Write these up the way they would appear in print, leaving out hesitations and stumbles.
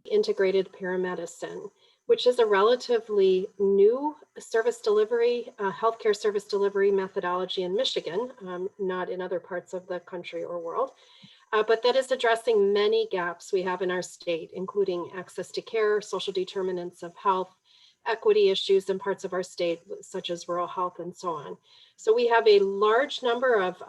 Integrated Paramedicine, which is a relatively new service delivery, healthcare service delivery methodology in Michigan, not in other parts of the country or world, but that is addressing many gaps we have in our state, including access to care, social determinants of health, equity issues in parts of our state, such as rural health and so on. So we have a large number of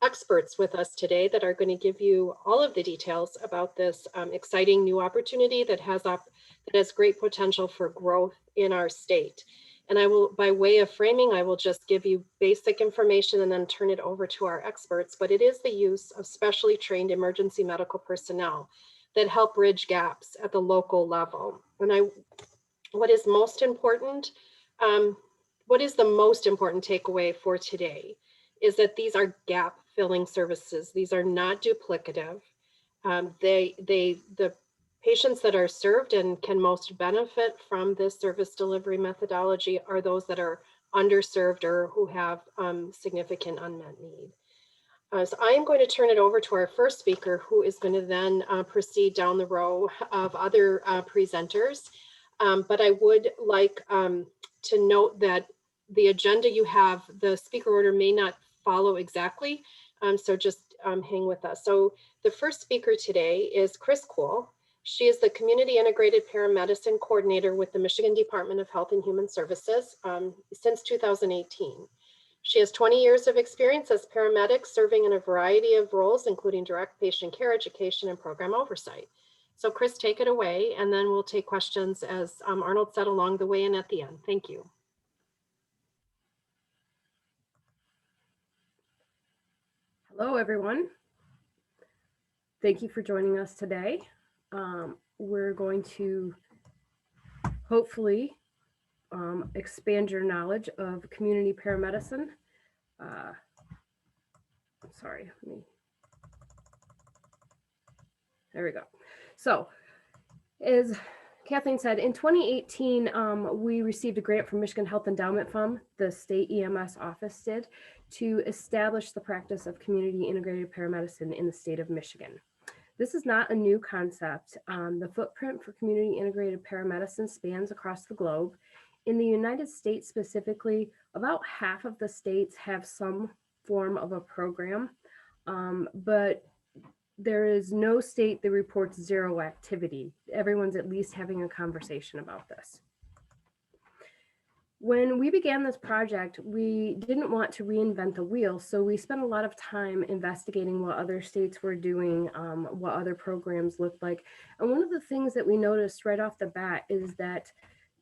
experts with us today that are going to give you all of the details about this exciting new opportunity that has great potential for growth in our state. And I will, by way of framing, I will just give you basic information and then turn it over to our experts, but it is the use of specially trained emergency medical personnel that help bridge gaps at the local level. And what is most important, what is the most important takeaway for today is that these are gap filling services. These are not duplicative. The patients that are served and can most benefit from this service delivery methodology are those that are underserved or who have significant unmet need. So I am going to turn it over to our first speaker, who is going to then proceed down the row of other presenters. But I would like to note that the agenda you have, the speaker order may not follow exactly, so just hang with us. So the first speaker today is Chris Kuhl. She is the Community Integrated Paramedicine Coordinator with the Michigan Department of Health and Human Services since 2018. She has 20 years of experience as paramedic, serving in a variety of roles, including direct patient care, education, and program oversight. So Chris, take it away, and then we'll take questions, as Arnold said, along the way and at the end. Thank you. Hello, everyone. Thank you for joining us today. We're going to hopefully expand your knowledge of community paramedicine. I'm sorry, there we go. So, as Kathleen said, in 2018, we received a grant from Michigan Health Endowment Fund, the state EMS office did, to establish the practice of community integrated paramedicine in the state of Michigan. This is not a new concept. The footprint for community integrated paramedicine spans across the globe. In the United States specifically, about half of the states have some form of a program, but there is no state that reports zero activity. Everyone's at least having a conversation about this. When we began this project, we didn't want to reinvent the wheel, so we spent a lot of time investigating what other states were doing, what other programs looked like. And one of the things that we noticed right off the bat is that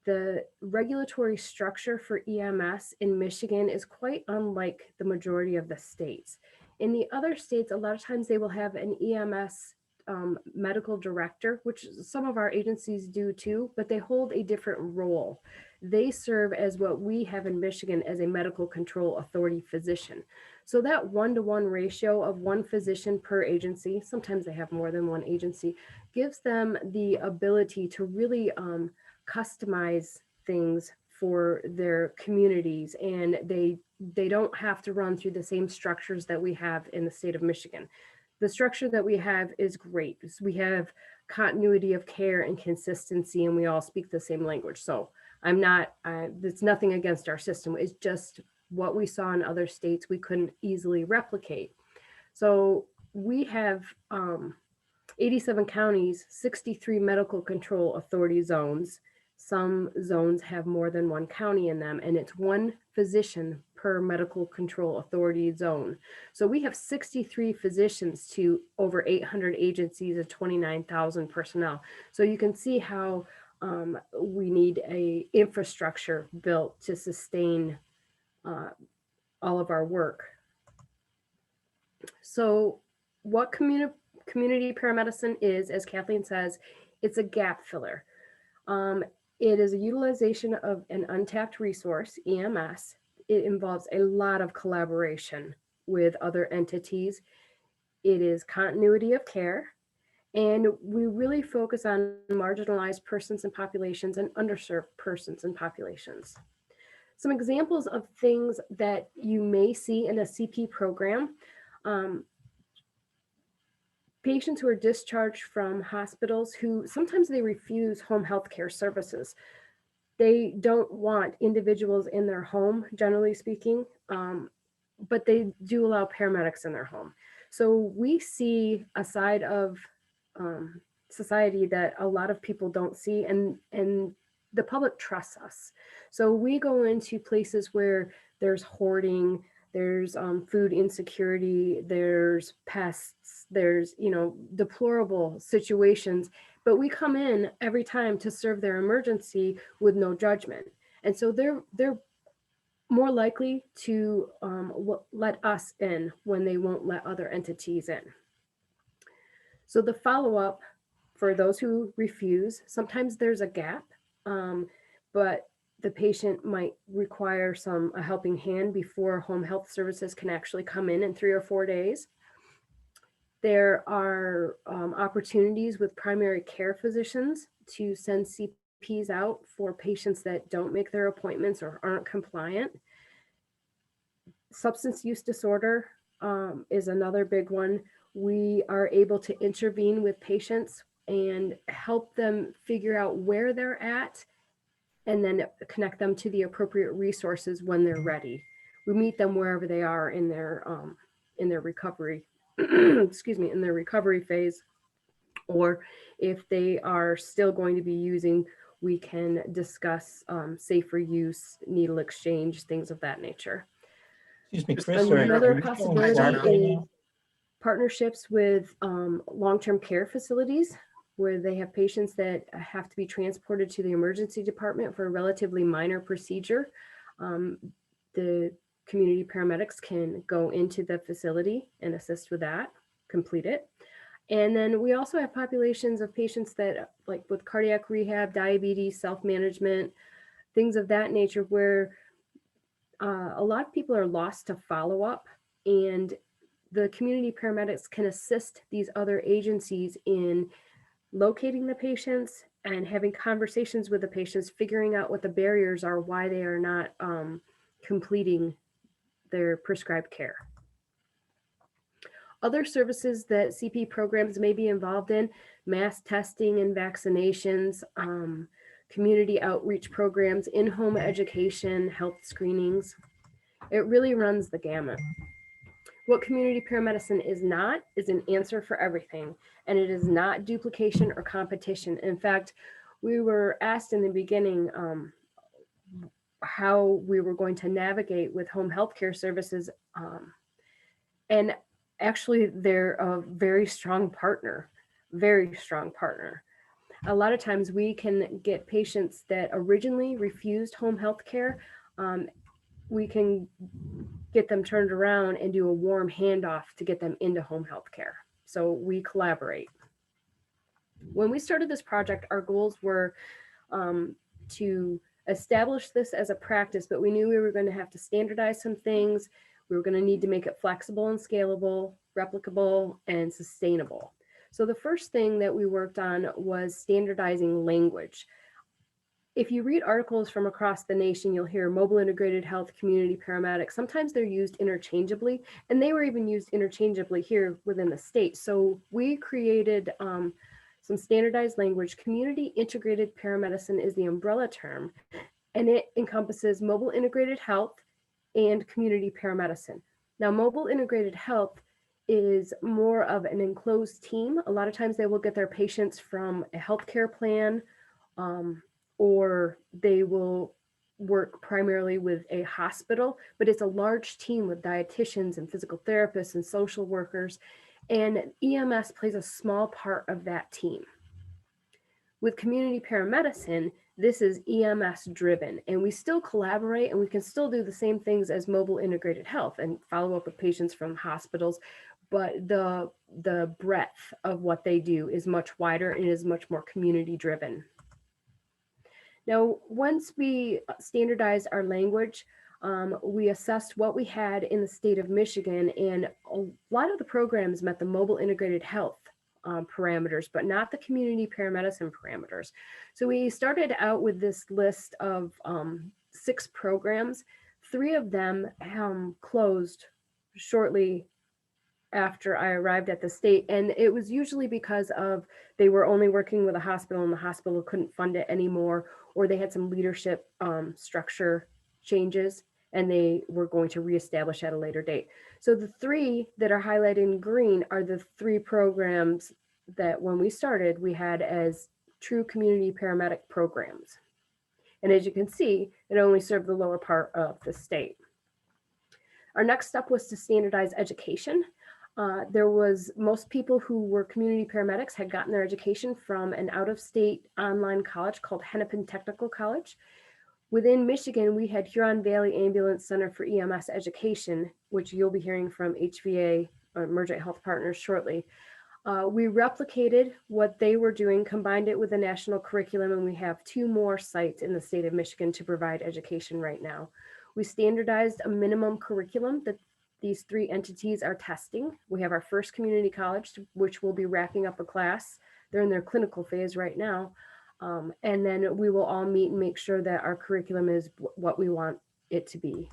the regulatory structure for EMS in Michigan is quite unlike the majority of the states. In the other states, a lot of times they will have an EMS medical director, which some of our agencies do too, but they hold a different role. They serve as what we have in Michigan as a medical control authority physician. So that 1-to-1 ratio of one physician per agency, sometimes they have more than one agency, gives them the ability to really customize things for their communities, and they don't have to run through the same structures that we have in the state of Michigan. The structure that we have is great. We have continuity of care and consistency, and we all speak the same language. So it's nothing against our system. It's just what we saw in other states we couldn't easily replicate. So we have 87 counties, 63 medical control authority zones. Some zones have more than one county in them, and it's one physician per medical control authority zone. So we have 63 physicians to over 800 agencies and 29,000 personnel. So you can see how we need a infrastructure built to sustain all of our work. So what community paramedicine is, as Kathleen says, it's a gap filler. It is a utilization of an untapped resource, EMS. It involves a lot of collaboration with other entities. It is continuity of care, and we really focus on marginalized persons and populations and underserved persons and populations. Some examples of things that you may see in a CP program. patients who are discharged from hospitals who sometimes they refuse home health care services. They don't want individuals in their home, generally speaking, but they do allow paramedics in their home. So we see a side of society that a lot of people don't see, and the public trusts us. So we go into places where there's hoarding, there's food insecurity, there's pests, there's deplorable situations, but we come in every time to serve their emergency with no judgment, and so they're more likely to let us in when they won't let other entities in. So the follow-up for those who refuse, sometimes there's a gap, but the patient might require a helping hand before home health services can actually come in 3 or 4 days. There are opportunities with primary care physicians to send CPs out for patients that don't make their appointments or aren't compliant. Substance use disorder is another big one. We are able to intervene with patients and help them figure out where they're at and then connect them to the appropriate resources when they're ready. We meet them wherever they are in their recovery, excuse me, in their recovery phase, or if they are still going to be using, we can discuss safer use, needle exchange, things of that nature. Excuse me, Chris, are Another you showing possibility Clark right is now? partnerships with long-term care facilities where they have patients that have to be transported to the emergency department for a relatively minor procedure. The community paramedics can go into the facility and assist with that, complete it. And then we also have populations of patients that, like with cardiac rehab, diabetes, self-management, things of that nature, where a lot of people are lost to follow-up, and the community paramedics can assist these other agencies in locating the patients and having conversations with the patients, figuring out what the barriers are, why they are not completing their prescribed care. Other services that CP programs may be involved in: mass testing and vaccinations, community outreach programs, in-home education, health screenings. It really runs the gamut. What community paramedicine is not is an answer for everything, and it is not duplication or competition. In fact, we were asked in the beginning how we were going to navigate with home health care services, and actually they're a very strong partner, very strong partner. A lot of times we can get patients that originally refused home health care. We can get them turned around and do a warm handoff to get them into home health care. So we collaborate. When we started this project, our goals were to establish this as a practice, but we knew we were going to have to standardize some things. We were going to need to make it flexible and scalable, replicable, and sustainable. So the first thing that we worked on was standardizing language. If you read articles from across the nation, you'll hear mobile integrated health, community paramedics. Sometimes they're used interchangeably, and they were even used interchangeably here within the state. So we created some standardized language. Community integrated paramedicine is the umbrella term, and it encompasses mobile integrated health and community paramedicine. Now, mobile integrated health is more of an enclosed team. A lot of times they will get their patients from a healthcare plan, or they will work primarily with a hospital, but it's a large team with dietitians and physical therapists and social workers, and EMS plays a small part of that team. With community paramedicine, this is EMS driven, and we still collaborate, and we can still do the same things as mobile integrated health and follow up with patients from hospitals, but the breadth of what they do is much wider and is much more community driven. Now, once we standardized our language, we assessed what we had in the state of Michigan, and a lot of the programs met the mobile integrated health parameters, but not the community paramedicine parameters. So we started out with this list of 6 programs. 3 of them closed shortly after I arrived at the state. And it was usually because of they were only working with a hospital and the hospital couldn't fund it anymore, or they had some leadership structure changes and they were going to reestablish at a later date. So the three that are highlighted in green are the three programs that when we started, we had as true community paramedic programs. And as you can see, it only served the lower part of the state. Our next step was to standardize education. There was most people who were community paramedics had gotten their education from an out-of-state online college called Hennepin Technical College. Within Michigan, we had Huron Valley Ambulance Center for EMS Education, which you'll be hearing from HVA, or Emergent Health Partners, shortly. We replicated what they were doing, combined it with a national curriculum, and we have 2 more sites in the state of Michigan to provide education right now. We standardized a minimum curriculum that these 3 entities are testing. We have our first community college, which will be wrapping up a class. They're in their clinical phase right now. And then we will all meet and make sure that our curriculum is what we want it to be.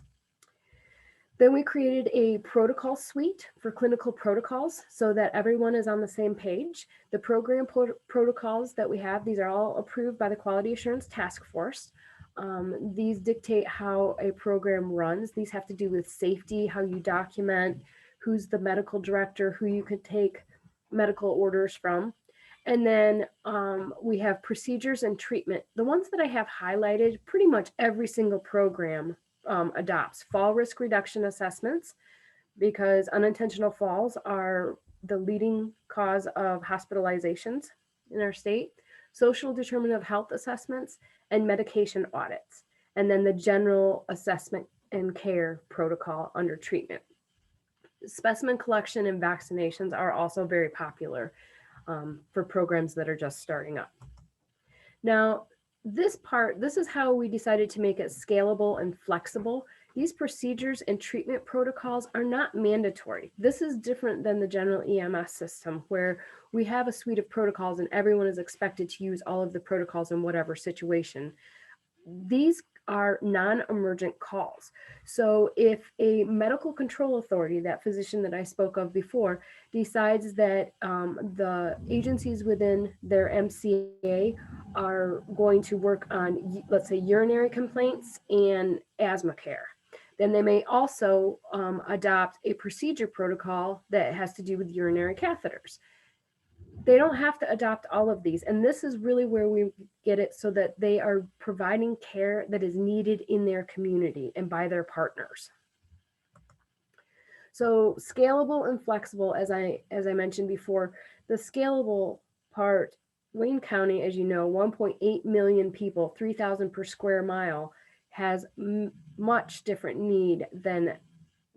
Then we created a protocol suite for clinical protocols so that everyone is on the same page. The program protocols that we have, these are all approved by the Quality Assurance Task Force. These dictate how a program runs. These have to do with safety, how you document, who's the medical director, who you could take medical orders from. And then we have procedures and treatment. The ones that I have highlighted, pretty much every single program adopts fall risk reduction assessments, because unintentional falls are the leading cause of hospitalizations in our state, social determinant of health assessments, and medication audits, and then the general assessment and care protocol under treatment. Specimen collection and vaccinations are also very popular for programs that are just starting up. Now, this is how we decided to make it scalable and flexible. These procedures and treatment protocols are not mandatory. This is different than the general EMS system, where we have a suite of protocols and everyone is expected to use all of the protocols in whatever situation. These are non-emergent calls. So if a medical control authority, that physician that I spoke of before, decides that the agencies within their MCA are going to work on, let's say, urinary complaints and asthma care, then they may also adopt a procedure protocol that has to do with urinary catheters. They don't have to adopt all of these. And this is really where we get it so that they are providing care that is needed in their community and by their partners. So scalable and flexible, as I mentioned before, the scalable part, Wayne County, as you know, 1.8 million people, 3,000 per square mile, has much different need than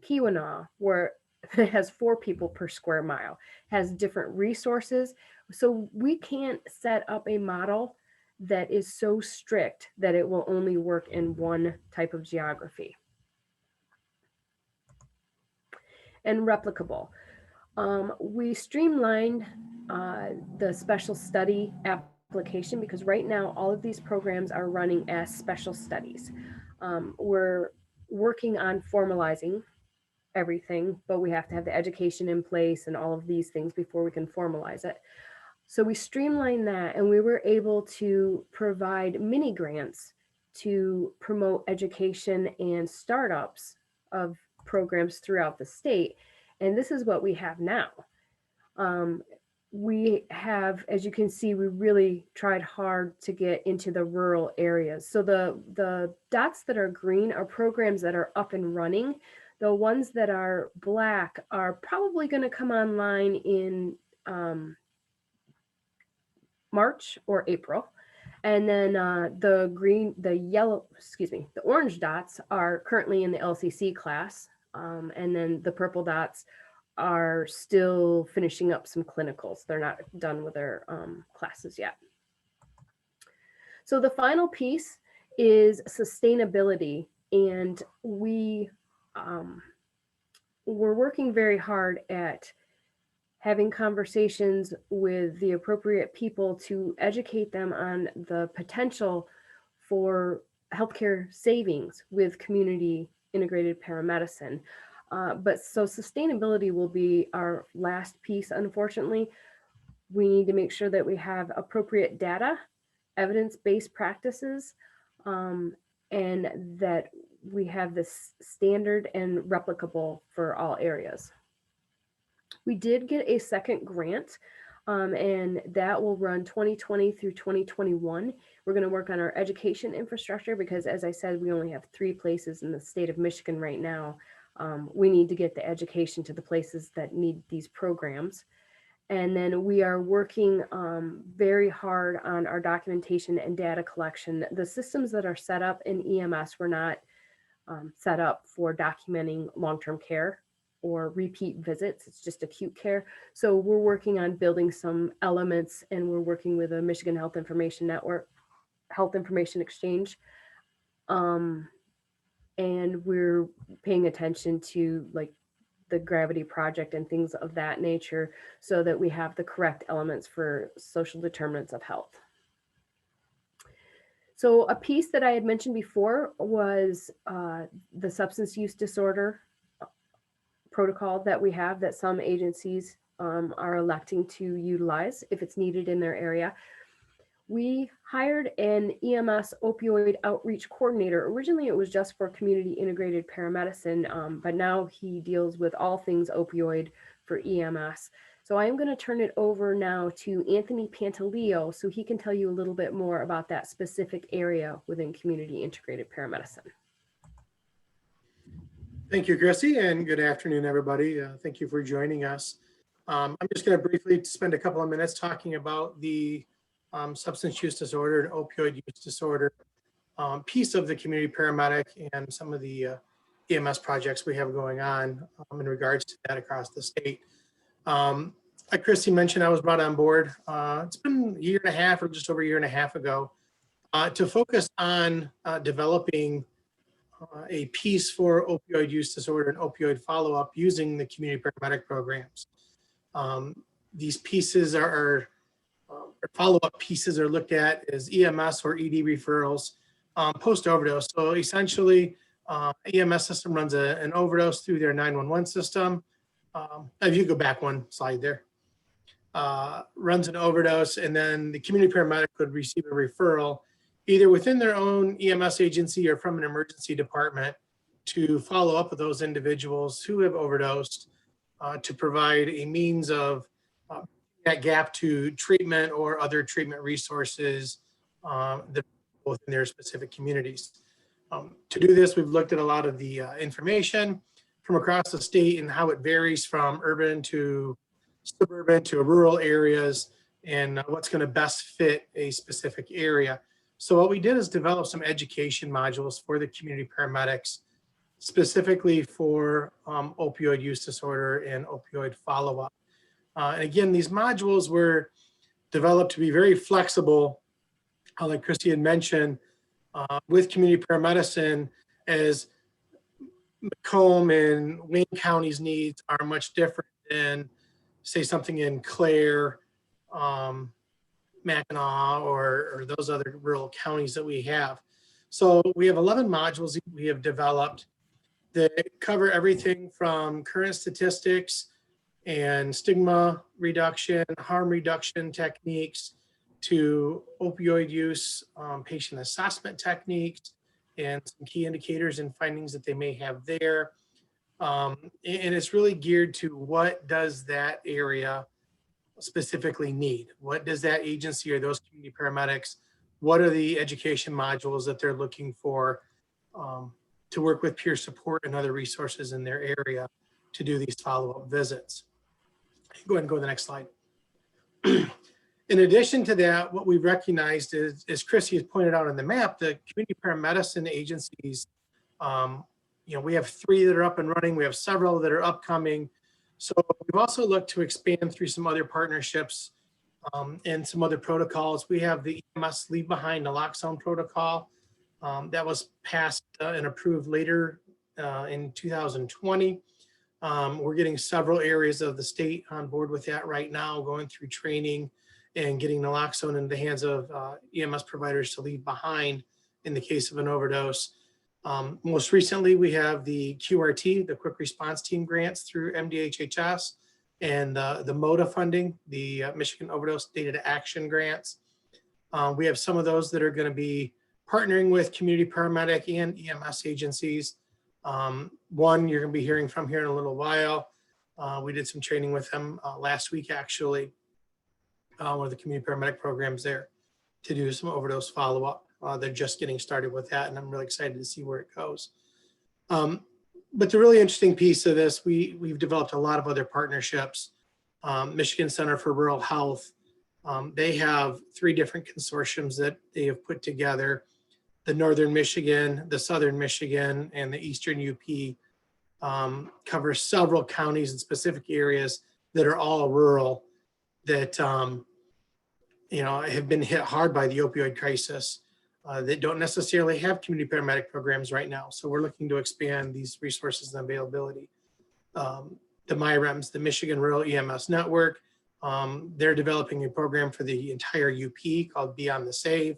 Keweenaw, where it has 4 people per square mile, has different resources. So we can't set up a model that is so strict that it will only work in one type of geography. And replicable. We streamlined the special study application because right now all of these programs are running as special studies. We're working on formalizing everything, but we have to have the education in place and all of these things before we can formalize it. So we streamlined that, and we were able to provide mini grants to promote education and startups of programs throughout the state. And this is what we have now. We have, as you can see, we really tried hard to get into the rural areas. So the dots that are green are programs that are up and running. The ones that are black are probably going to come online in March or April. And then the orange dots are currently in the LCC class. And then the purple dots are still finishing up some clinicals. They're not done with their classes yet. So the final piece is sustainability. And we're working very hard at having conversations with the appropriate people to educate them on the potential for healthcare savings with community integrated paramedicine. But so sustainability will be our last piece, unfortunately. We need to make sure that we have appropriate data, evidence-based practices, and that we have this standard and replicable for all areas. We did get a second grant, and that will run 2020 through 2021. We're going to work on our education infrastructure because, as I said, we only have 3 places in the state of Michigan right now. We need to get the education to the places that need these programs. And then we are working very hard on our documentation and data collection. The systems that are set up in EMS were not set up for documenting long-term care or repeat visits. It's just acute care. So we're working on building some elements, and we're working with a Michigan Health Information Network, Health Information Exchange. And we're paying attention to like the Gravity Project and things of that nature so that we have the correct elements for social determinants of health. So a piece that I had mentioned before was the substance use disorder protocol that we have that some agencies are electing to utilize if it's needed in their area. We hired an EMS opioid outreach coordinator. Originally, it was just for community integrated paramedicine, but now he deals with all things opioid for EMS. So I am going to turn it over now to Anthony Pantaleo so he can tell you a little bit more about that specific area within community integrated paramedicine. Thank you, Chrissy, and good afternoon, everybody. Thank you for joining us. I'm just going to briefly spend a couple of minutes talking about the substance use disorder and opioid use disorder piece of the community paramedic and some of the EMS projects we have going on in regards to that across the state. Like Christy mentioned, I was brought on board. It's been a year and a half or just over a year and a half ago to focus on developing a piece for opioid use disorder and opioid follow-up using the community paramedic programs. These pieces are follow-up pieces are looked at as EMS or ED referrals post-overdose. So essentially, EMS system runs an overdose through their 911 system. If you go back one slide there, runs an overdose, and then the community paramedic would receive a referral either within their own EMS agency or from an emergency department to follow up with those individuals who have overdosed to provide a means of that gap to treatment or other treatment resources that within their specific communities. To do this, we've looked at a lot of the information from across the state and how it varies from urban to suburban to rural areas and what's going to best fit a specific area. So what we did is develop some education modules for the community paramedics, specifically for opioid use disorder and opioid follow-up. And again, these modules were developed to be very flexible, like Christy had mentioned, with community paramedicine, as Macomb and Wayne counties' needs are much different than, say, something in Clare, Mackinac, or those other rural counties that we have. So we have 11 modules we have developed that cover everything from current statistics and stigma reduction, harm reduction techniques, to opioid use, patient assessment techniques, and some key indicators and findings that they may have there. And it's really geared to what does that area specifically need? What does that agency or those community paramedics, what are the education modules that they're looking for to work with peer support and other resources in their area to do these follow-up visits? Go ahead and go to the next slide. In addition to that, what we've recognized is, as Chrissy has pointed out on the map, the community paramedicine agencies, we have 3 that are up and running. We have several that are upcoming. So we've also looked to expand through some other partnerships and some other protocols. We have the EMS Leave Behind Naloxone protocol that was passed and approved later in 2020. We're getting several areas of the state on board with that right now, going through training and getting naloxone in the hands of EMS providers to leave behind in the case of an overdose. Most recently, we have the QRT, the Quick Response Team grants through MDHHS, and the MODA funding, the Michigan Overdose Data to Action grants. We have some of those that are going to be partnering with community paramedic and EMS agencies. One you're going to be hearing from here in a little while. We did some training with them last week, actually, one of the community paramedic programs there to do some overdose follow-up. They're just getting started with that, and I'm really excited to see where it goes. But the really interesting piece of this, we've developed a lot of other partnerships. Michigan Center for Rural Health, they have 3 different consortiums that they have put together. The Northern Michigan, the Southern Michigan, and the Eastern UP cover several counties and specific areas that are all rural that have been hit hard by the opioid crisis. That don't necessarily have community paramedic programs right now. So we're looking to expand these resources and availability. The MIREMS, the Michigan Rural EMS Network, they're developing a program for the entire UP called Beyond the Save.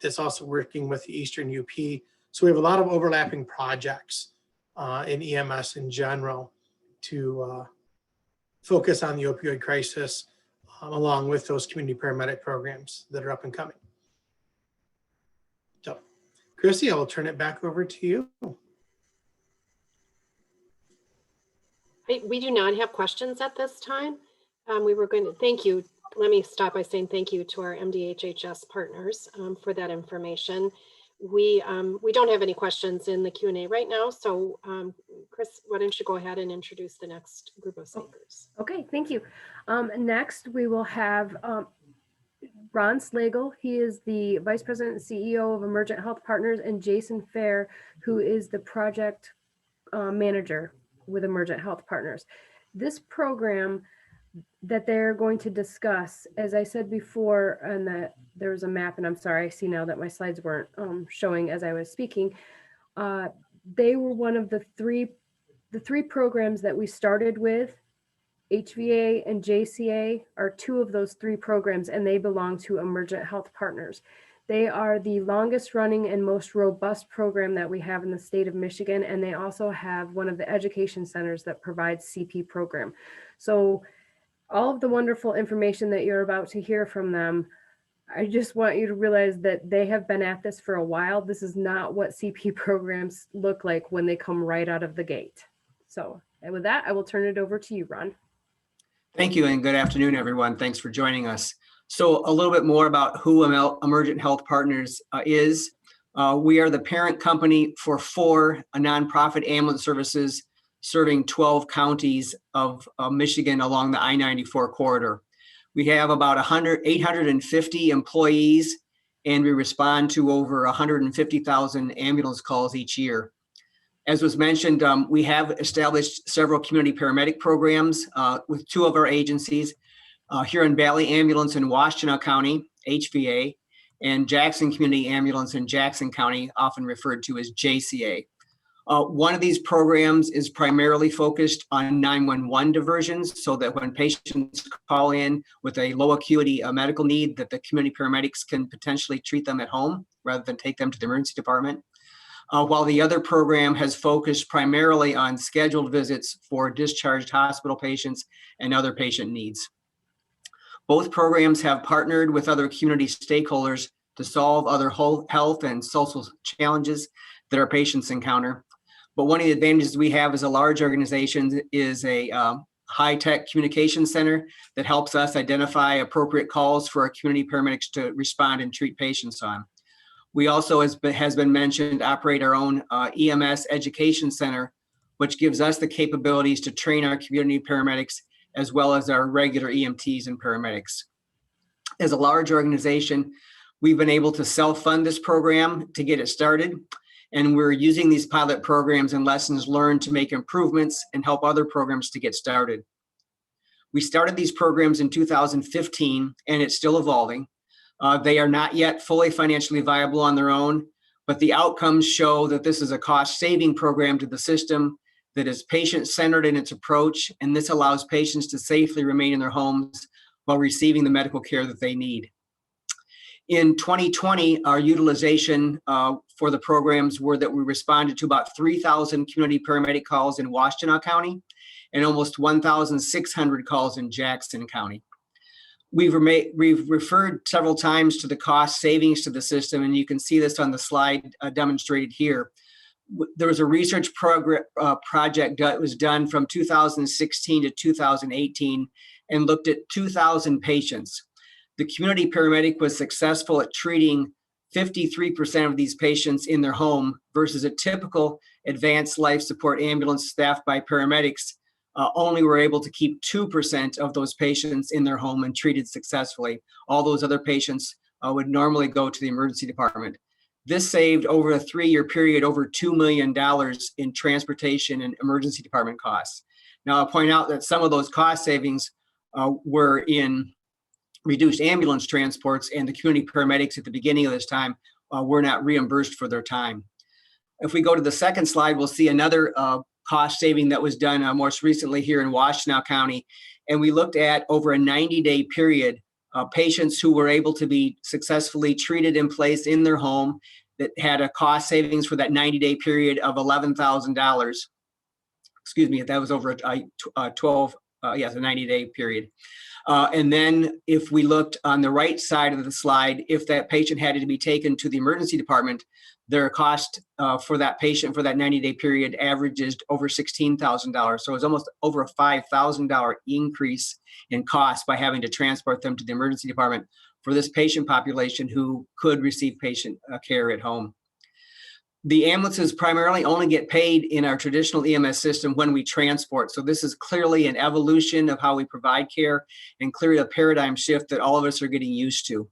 It's also working with the Eastern UP. So we have a lot of overlapping projects in EMS in general to focus on the opioid crisis along with those community paramedic programs that are up and coming. So, Chrissy, I will turn it back over to you. We do not have questions at this time. We were going to thank you. Let me start by saying thank you to our MDHHS partners for that information. We don't have any questions in the Q&A right now. So Chris, why don't you go ahead and introduce the next group of speakers? Okay, thank you. Next, we will have Ron Slagle. He is the Vice President and CEO of Emergent Health Partners, and Jason Fair, who is the project manager with Emergent Health Partners. This program that they're going to discuss, as I said before, and that there was a map, and I'm sorry, I see now that my slides weren't showing as I was speaking. They were one of the three programs that we started with. HVA and JCA are 2 of those 3 programs, and they belong to Emergent Health Partners. They are the longest running and most robust program that we have in the state of Michigan, and they also have one of the education centers that provides CP program. So all of the wonderful information that you're about to hear from them, I just want you to realize that they have been at this for a while. This is not what CP programs look like when they come right out of the gate. So, and with that, I will turn it over to you, Ron. Thank you, and good afternoon, everyone. Thanks for joining us. So a little bit more about who Emergent Health Partners is. We are the parent company for 4 nonprofit ambulance services serving 12 counties of Michigan along the I-94 corridor. We have about 850 employees, and we respond to over 150,000 ambulance calls each year. As was mentioned, we have established several community paramedic programs with 2 of our agencies, Huron Valley Ambulance in Washtenaw County, HVA, and Jackson Community Ambulance in Jackson County, often referred to as JCA. One of these programs is primarily focused on 911 diversions, so that when patients call in with a low acuity medical need, that the community paramedics can potentially treat them at home rather than take them to the emergency department. While the other program has focused primarily on scheduled visits for discharged hospital patients and other patient needs. Both programs have partnered with other community stakeholders to solve other health and social challenges that our patients encounter. But one of the advantages we have as a large organization is a high-tech communication center that helps us identify appropriate calls for our community paramedics to respond and treat patients on. We also, as has been mentioned, operate our own EMS education center, which gives us the capabilities to train our community paramedics as well as our regular EMTs and paramedics. As a large organization, we've been able to self-fund this program to get it started, and we're using these pilot programs and lessons learned to make improvements and help other programs to get started. We started these programs in 2015, and it's still evolving. They are not yet fully financially viable on their own, but the outcomes show that this is a cost-saving program to the system that is patient-centered in its approach, and this allows patients to safely remain in their homes while receiving the medical care that they need. In 2020, our utilization for the programs were that we responded to about 3,000 community paramedic calls in Washtenaw County and almost 1,600 calls in Jackson County. We've referred several times to the cost savings to the system, and you can see this on the slide demonstrated here. There was a research project that was done from 2016 to 2018 and looked at 2,000 patients. The community paramedic was successful at treating 53% of these patients in their home versus a typical advanced life support ambulance staffed by paramedics only were able to keep 2% of those patients in their home and treated successfully. All those other patients would normally go to the emergency department. This saved over a 3-year period over $2 million in transportation and emergency department costs. Now, I'll point out that some of those cost savings were in reduced ambulance transports, and the community paramedics at the beginning of this time were not reimbursed for their time. If we go to the second slide, we'll see another cost saving that was done most recently here in Washtenaw County. And we looked at over a 90-day period, patients who were able to be successfully treated in place in their home that had a cost savings for that 90-day period of $11,000. Excuse me, that was over a 90-day period. And then if we looked on the right side of the slide, if that patient had to be taken to the emergency department, their cost for that patient for that 90-day period averages over $16,000. So it was almost over a $5,000 increase in cost by having to transport them to the emergency department for this patient population who could receive patient care at home. The ambulances primarily only get paid in our traditional EMS system when we transport. So this is clearly an evolution of how we provide care and clearly a paradigm shift that all of us are getting used to.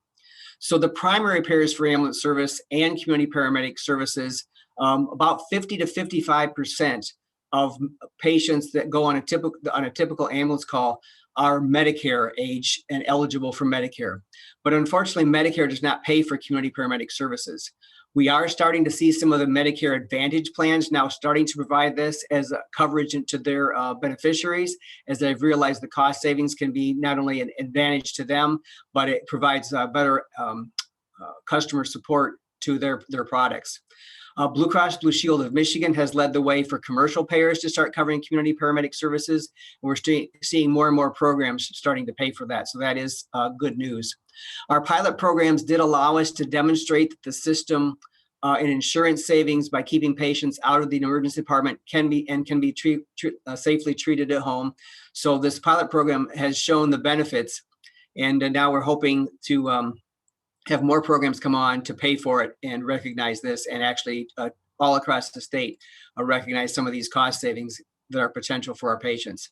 So the primary payers for ambulance service and community paramedic services, about 50 to 55% of patients that go on a typical ambulance call are Medicare age and eligible for Medicare. But unfortunately, Medicare does not pay for community paramedic services. We are starting to see some of the Medicare Advantage plans now starting to provide this as a coverage into their beneficiaries, as they've realized the cost savings can be not only an advantage to them, but it provides better customer support to their products. Blue Cross Blue Shield of Michigan has led the way for commercial payers to start covering community paramedic services. And we're seeing more and more programs starting to pay for that. So that is good news. Our pilot programs did allow us to demonstrate that the system and insurance savings by keeping patients out of the emergency department can be safely treated at home. So this pilot program has shown the benefits, and now we're hoping to have more programs come on to pay for it and recognize this, and actually all across the state recognize some of these cost savings that are potential for our patients.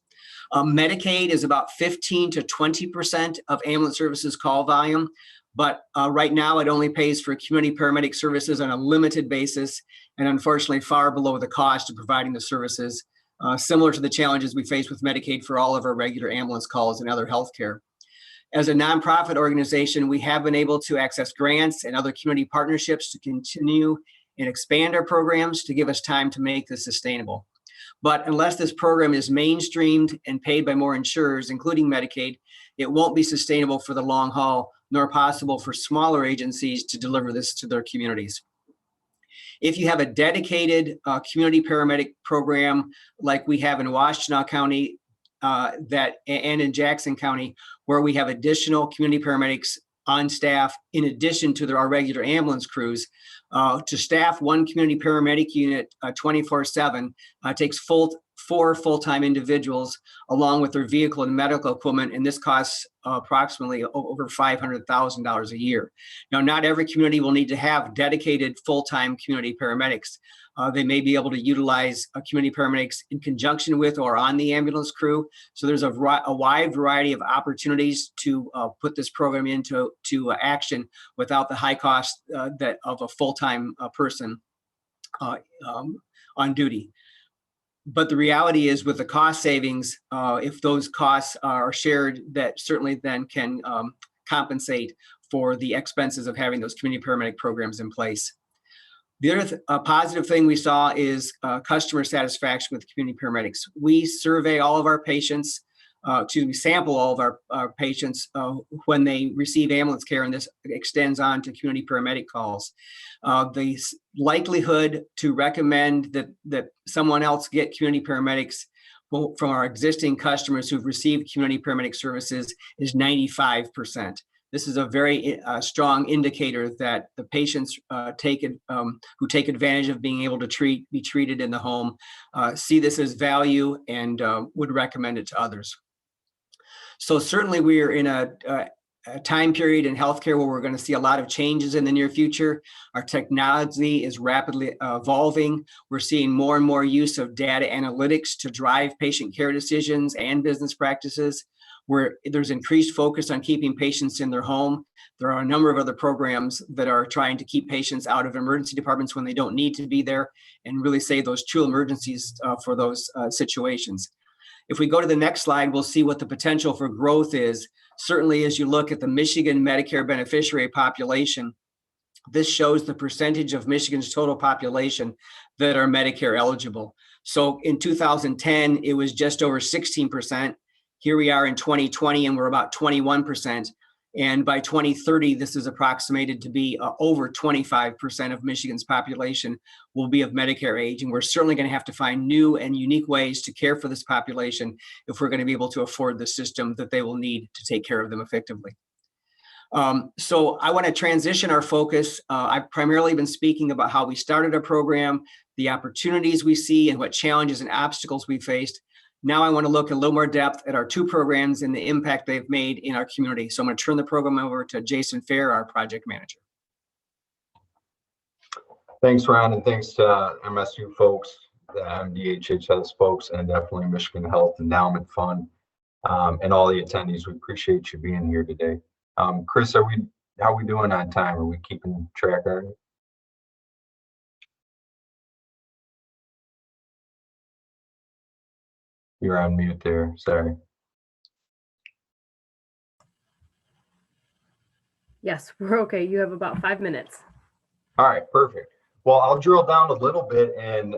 Medicaid is about 15 to 20% of ambulance services call volume, but right now it only pays for community paramedic services on a limited basis, and unfortunately far below the cost of providing the services, similar to the challenges we face with Medicaid for all of our regular ambulance calls and other healthcare. As a nonprofit organization, we have been able to access grants and other community partnerships to continue and expand our programs to give us time to make this sustainable. But unless this program is mainstreamed and paid by more insurers, including Medicaid, it won't be sustainable for the long haul, nor possible for smaller agencies to deliver this to their communities. If you have a dedicated community paramedic program like we have in Washtenaw County and in Jackson County, where we have additional community paramedics on staff in addition to our regular ambulance crews, to staff one community paramedic unit 24/7 takes 4 full-time individuals along with their vehicle and medical equipment, and this costs approximately over $500,000 a year. Now, not every community will need to have dedicated full-time community paramedics. They may be able to utilize community paramedics in conjunction with or on the ambulance crew. So there's a wide variety of opportunities to put this program into action without the high cost of a full-time person on duty. But the reality is, with the cost savings, if those costs are shared, that certainly then can compensate for the expenses of having those community paramedic programs in place. The other positive thing we saw is customer satisfaction with community paramedics. We survey all of our patients sample all of our patients when they receive ambulance care, and this extends on to community paramedic calls. The likelihood to recommend that someone else get community paramedics from our existing customers who've received community paramedic services is 95%. This is a very strong indicator that the patients who take advantage of being able to be treated in the home see this as value and would recommend it to others. So certainly we are in a time period in healthcare where we're going to see a lot of changes in the near future. Our technology is rapidly evolving. We're seeing more and more use of data analytics to drive patient care decisions and business practices, where there's increased focus on keeping patients in their home. There are a number of other programs that are trying to keep patients out of emergency departments when they don't need to be there and really save those true emergencies for those situations. If we go to the next slide, we'll see what the potential for growth is. Certainly, as you look at the Michigan Medicare beneficiary population, this shows the percentage of Michigan's total population that are Medicare eligible. So in 2010, it was just over 16%. Here we are in 2020, and we're about 21%. And by 2030, this is approximated to be over 25% of Michigan's population will be of Medicare age. And we're certainly going to have to find new and unique ways to care for this population if we're going to be able to afford the system that they will need to take care of them effectively. So I want to transition our focus. I've primarily been speaking about how we started our program, the opportunities we see, and what challenges and obstacles we faced. Now I want to look a little more depth at our two programs and the impact they've made in our community. So I'm going to turn the program over to Jason Fair, our project manager. Thanks, Ron, and thanks to MSU folks, the MDHHS folks, and definitely Michigan Health Endowment Fund, and all the attendees. We appreciate you being here today. Chris, how are we doing on time? Are we keeping track of it? You're on mute there, sorry. Yes, we're okay. You have about 5 minutes. All right, perfect. Well, I'll drill down a little bit and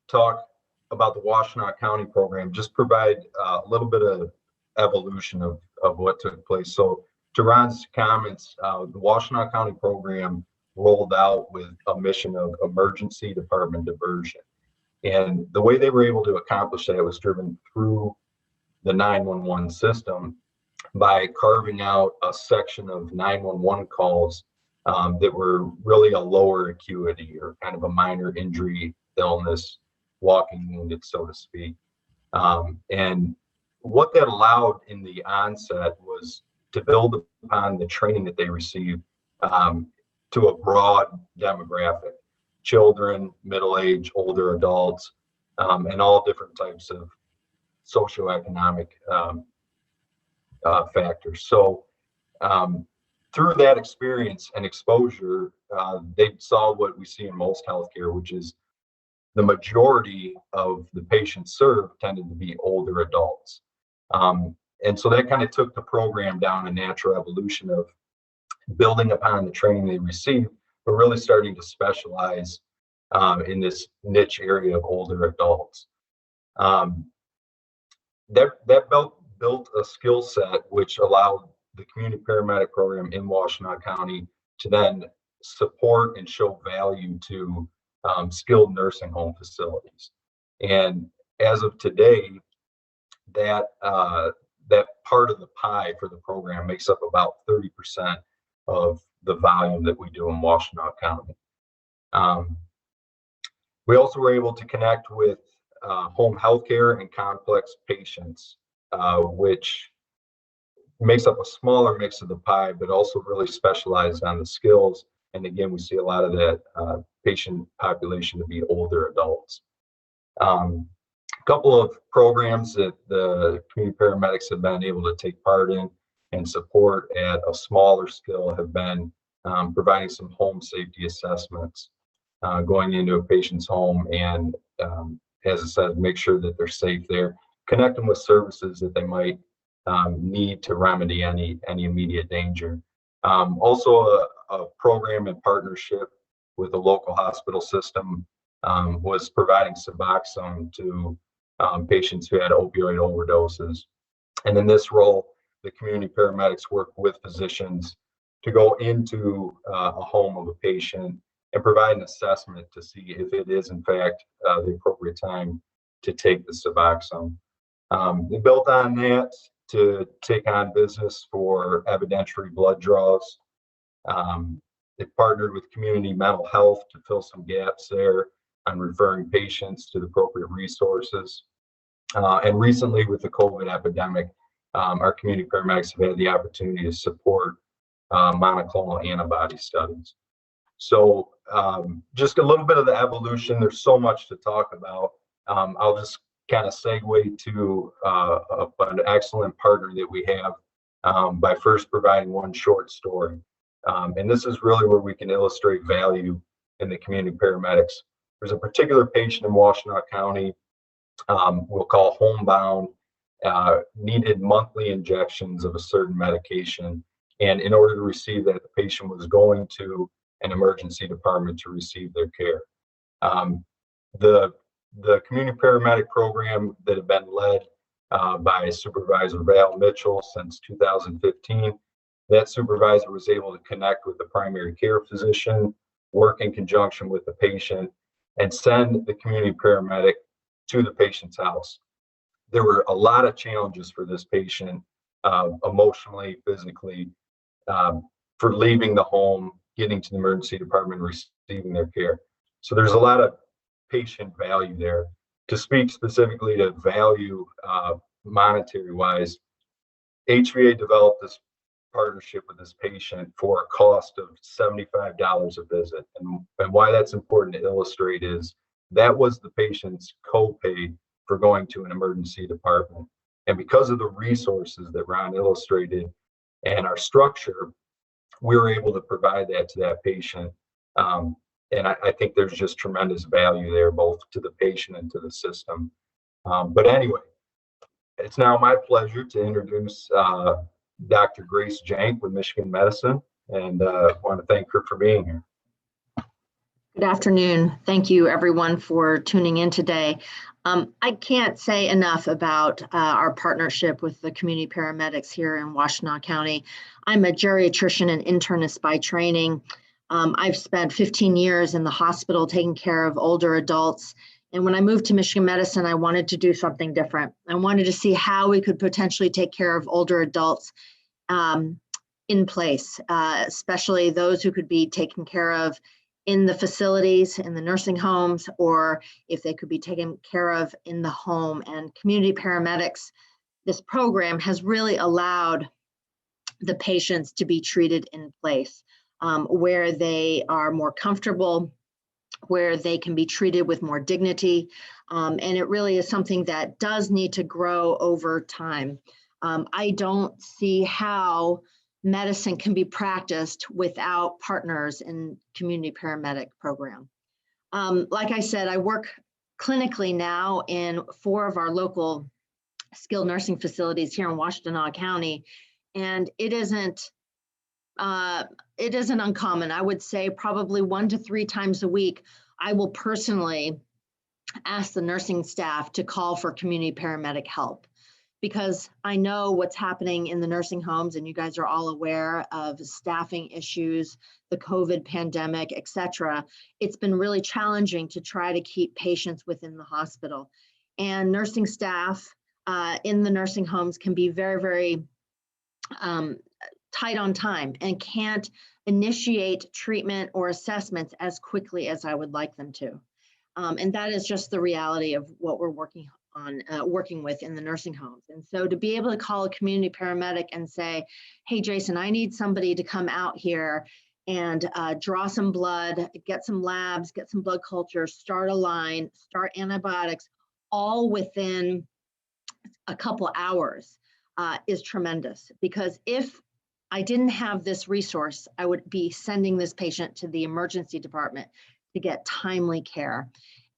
talk about the Washtenaw County program, just provide a little bit of evolution of what took place. So to Ron's comments, the Washtenaw County program rolled out with a mission of emergency department diversion. And the way they were able to accomplish that was driven through the 911 system by carving out a section of 911 calls that were really a lower acuity or kind of a minor injury, illness, walking wounded, so to speak. And what that allowed in the onset was to build upon the training that they received to a broad demographic. Children, middle-aged, older adults, and all different types of socioeconomic factors. So through that experience and exposure, they saw what we see in most healthcare, which is the majority of the patients served tended to be older adults. And so that kind of took the program down a natural evolution of building upon the training they received, but really starting to specialize in this niche area of older adults. That built a skill set which allowed the community paramedic program in Washtenaw County to then support and show value to skilled nursing home facilities. And as of today, that part of the pie for the program makes up about 30% of the volume that we do in Washtenaw County. We also were able to connect with home healthcare and complex patients, which makes up a smaller mix of the pie, but also really specialized on the skills. And again, we see a lot of that patient population to be older adults. A couple of programs that the community paramedics have been able to take part in and support at a smaller scale have been providing some home safety assessments, going into a patient's home and, as I said, make sure that they're safe there, connect them with services that they might need to remedy any immediate danger. Also a program in partnership with a local hospital system was providing Suboxone to patients who had opioid overdoses And in this role, the community paramedics work with physicians to go into a home of a patient and provide an assessment to see if it is in fact the appropriate time to take the Suboxone. They built on that to take on business for evidentiary blood draws. They partnered with community mental health to fill some gaps there on referring patients to the appropriate resources. And recently with the COVID epidemic, our community paramedics have had the opportunity to support monoclonal antibody studies. So just a little bit of the evolution. There's so much to talk about. I'll just kind of segue to an excellent partner that we have by first providing one short story. And this is really where we can illustrate value in the community paramedics. There's a particular patient in Washtenaw County, we'll call homebound, needed monthly injections of a certain medication. And in order to receive that, the patient was going to an emergency department to receive their care. The community paramedic program that had been led by Supervisor Val Mitchell since 2015, that supervisor was able to connect with the primary care physician, work in conjunction with the patient, and send the community paramedic to the patient's house. There were a lot of challenges for this patient, emotionally, physically, for leaving the home, getting to the emergency department, receiving their care. So there's a lot of patient value there. To speak specifically to value monetary wise, HVA developed this partnership with this patient for a cost of $75 a visit. And why that's important to illustrate is that was the patient's copay for going to an emergency department. And because of the resources that Ron illustrated and our structure, we were able to provide that to that patient. And I think there's just tremendous value there, both to the patient and to the system. But anyway, it's now my pleasure to introduce Dr. Grace Jank with Michigan Medicine, and I want to thank her for being here. Good afternoon. Thank you everyone for tuning in today. I can't say enough about our partnership with the community paramedics here in Washtenaw County. I'm a geriatrician and internist by training. I've spent 15 years in the hospital taking care of older adults. And when I moved to Michigan Medicine, I wanted to do something different. I wanted to see how we could potentially take care of older adults in place, especially those who could be taken care of in the facilities, in the nursing homes, or if they could be taken care of in the home. And community paramedics, this program has really allowed the patients to be treated in place where they are more comfortable, where they can be treated with more dignity. And it really is something that does need to grow over time. I don't see how medicine can be practiced without partners in community paramedic program. Like I said, I work clinically now in 4 of our local skilled nursing facilities here in Washtenaw County, and it isn't uncommon. I would say probably 1 to 3 times a week, I will personally ask the nursing staff to call for community paramedic help, because I know what's happening in the nursing homes, and you guys are all aware of staffing issues, the COVID pandemic, et cetera. It's been really challenging to try to keep patients within the hospital. And nursing staff in the nursing homes can be very, very tight on time and can't initiate treatment or assessments as quickly as I would like them to. And that is just the reality of what we're working with in the nursing homes. And so to be able to call a community paramedic and say, hey, Jason, I need somebody to come out here and draw some blood, get some labs, get some blood cultures, start a line, start antibiotics, all within a couple hours is tremendous. Because if I didn't have this resource, I would be sending this patient to the emergency department to get timely care.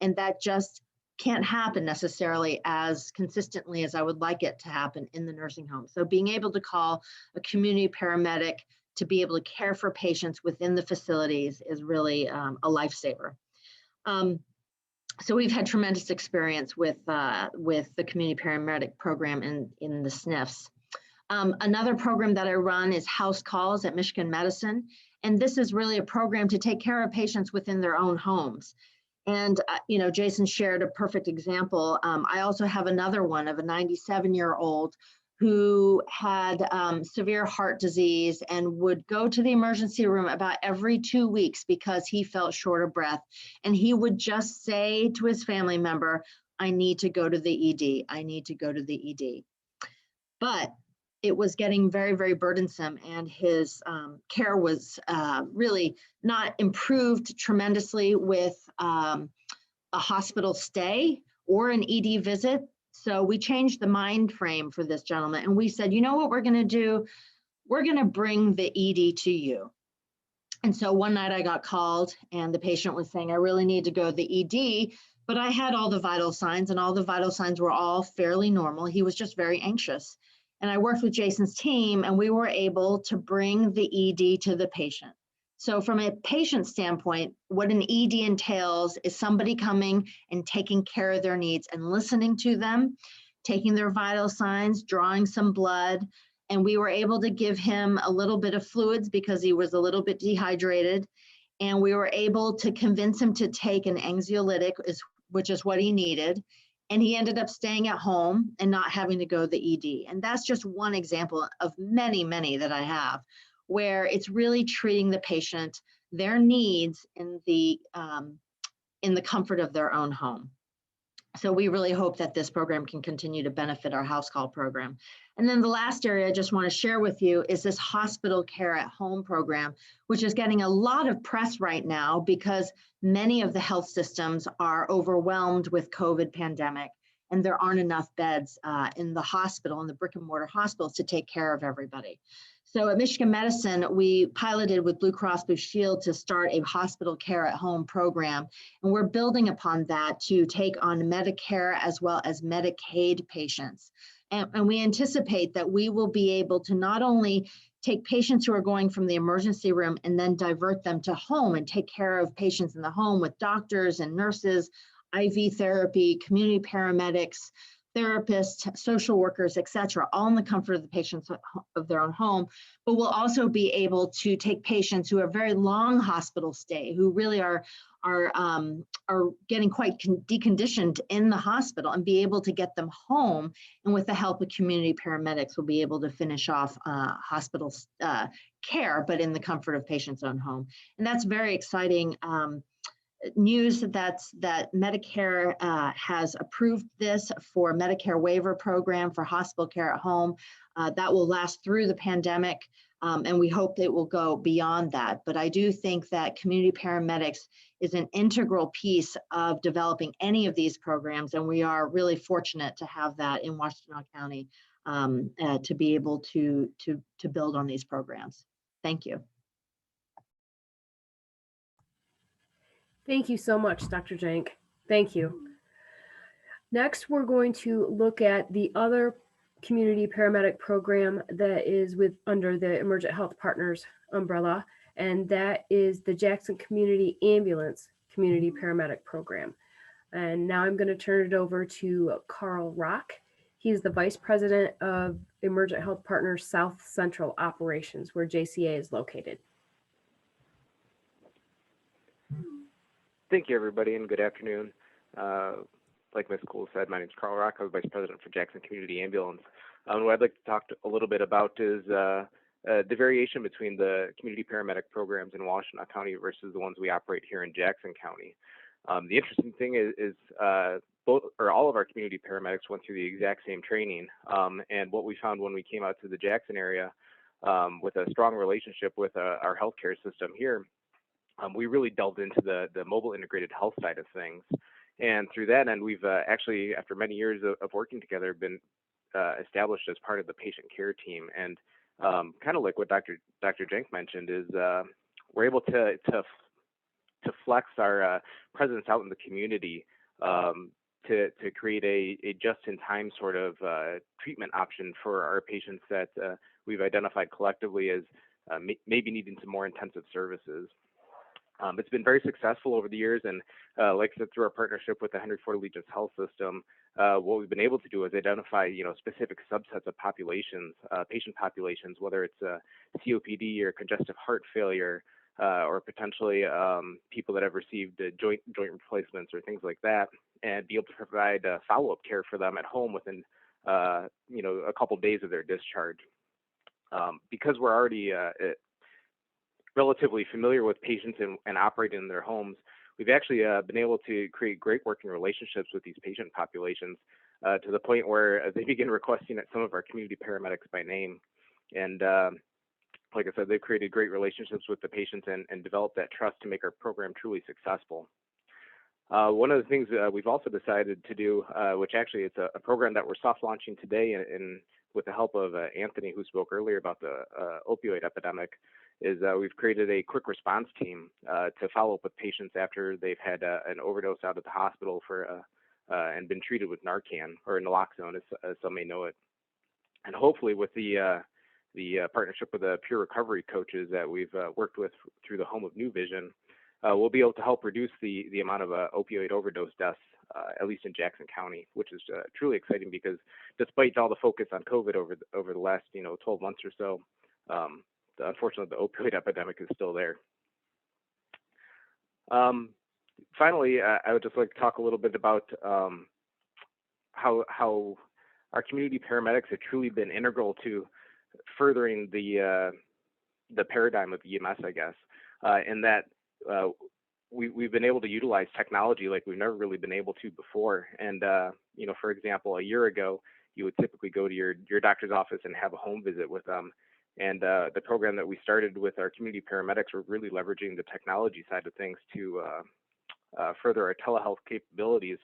And that just can't happen necessarily as consistently as I would like it to happen in the nursing home. So being able to call a community paramedic to be able to care for patients within the facilities is really a lifesaver. So we've had tremendous experience with the community paramedic program in the SNFs. Another program that I run is House Calls at Michigan Medicine. And this is really a program to take care of patients within their own homes. And, Jason shared a perfect example. I also have another one of a 97-year-old who had severe heart disease and would go to the emergency room about every 2 weeks because he felt short of breath. And he would just say to his family member, I need to go to the ED. I need to go to the ED. But it was getting very, very burdensome, and his care was really not improved tremendously with a hospital stay or an ED visit. So we changed the mind frame for this gentleman, and we said, you know what we're going to do? We're going to bring the ED to you. And so one night I got called, and the patient was saying, I really need to go to the ED, but I had all the vital signs, and all the vital signs were all fairly normal. He was just very anxious. And I worked with Jason's team, and we were able to bring the ED to the patient. So from a patient standpoint, what an ED entails is somebody coming and taking care of their needs and listening to them, taking their vital signs, drawing some blood. And we were able to give him a little bit of fluids because he was a little bit dehydrated. And we were able to convince him to take an anxiolytic, which is what he needed. And he ended up staying at home and not having to go to the ED. And that's just one example of many, many that I have, where it's really treating the patient, their needs in the comfort of their own home. So we really hope that this program can continue to benefit our house call program. And then the last area I just want to share with you is this hospital care at home program, which is getting a lot of press right now because many of the health systems are overwhelmed with COVID pandemic, and there aren't enough beds in the hospital, in the brick and mortar hospitals, to take care of everybody. So at Michigan Medicine, we piloted with Blue Cross Blue Shield to start a hospital care at home program. And we're building upon that to take on Medicare as well as Medicaid patients. And we anticipate that we will be able to not only take patients who are going from the emergency room and then divert them to home and take care of patients in the home with doctors and nurses, IV therapy, community paramedics, therapists, social workers, et cetera, all in the comfort of the patients of their own home. But we'll also be able to take patients who have very long hospital stay, who really are getting quite deconditioned in the hospital, and be able to get them home. And with the help of community paramedics, we'll be able to finish off hospital care, but in the comfort of patients' own home. And that's very exciting news that Medicare has approved this for Medicare waiver program for hospital care at home. That will last through the pandemic, and we hope that it will go beyond that. But I do think that community paramedics is an integral piece of developing any of these programs, and we are really fortunate to have that in Washtenaw County to be able to build on these programs. Thank you. Thank you so much, Dr. Jank. Thank you. Next, we're going to look at the other community paramedic program that is under the Emergent Health Partners umbrella, and that is the Jackson Community Ambulance Community Paramedic Program. And now I'm going to turn it over to Carl Rock. He's the Vice President of Emergent Health Partners South Central Operations, where JCA is located. Thank you, everybody, and good afternoon. Like Ms. Cool said, my name is Carl Rock. I'm Vice President for Jackson Community Ambulance. What I'd like to talk a little bit about is the variation between the community paramedic programs in Washtenaw County versus the ones we operate here in Jackson County. The interesting thing is all of our community paramedics went through the exact same training. And what we found when we came out to the Jackson area with a strong relationship with our healthcare system here, we really delved into the mobile integrated health side of things. And through that end, we've actually, after many years of working together, been established as part of the patient care team. And kind of like what Dr. Jank mentioned is we're able to flex our presence out in the community to create a just-in-time sort of treatment option for our patients that we've identified collectively as maybe needing some more intensive services. It's been very successful over the years, and like I said, through our partnership with the Henry Ford Allegiance Health System, what we've been able to do is identify, specific subsets of populations, patient populations, whether it's COPD or congestive heart failure, or potentially people that have received joint replacements or things like that, and be able to provide follow-up care for them at home within, a couple days of their discharge. Because we're already relatively familiar with patients and operating in their homes, we've actually been able to create great working relationships with these patient populations to the point where they begin requesting some of our community paramedics by name. And like I said, they've created great relationships with the patients and developed that trust to make our program truly successful. One of the things we've also decided to do, which actually it's a program that we're soft launching today and with the help of Anthony, who spoke earlier about the opioid epidemic, is we've created a quick response team to follow up with patients after they've had an overdose out of the hospital and been treated with Narcan, or naloxone, as some may know it. And hopefully with the partnership with the peer recovery coaches that we've worked with through the Home of New Vision, we'll be able to help reduce the amount of opioid overdose deaths, at least in Jackson County, which is truly exciting because despite all the focus on COVID over the last 12 months or so, unfortunately the opioid epidemic is still there. Finally, I would just like to talk a little bit about how our community paramedics have truly been integral to furthering the paradigm of EMS, I guess, in that we've been able to utilize technology like we've never really been able to before. And for example, a year ago, you would typically go to your doctor's office and have a home visit with them. And the program that we started with our community paramedics, we're really leveraging the technology side of things to further our telehealth capabilities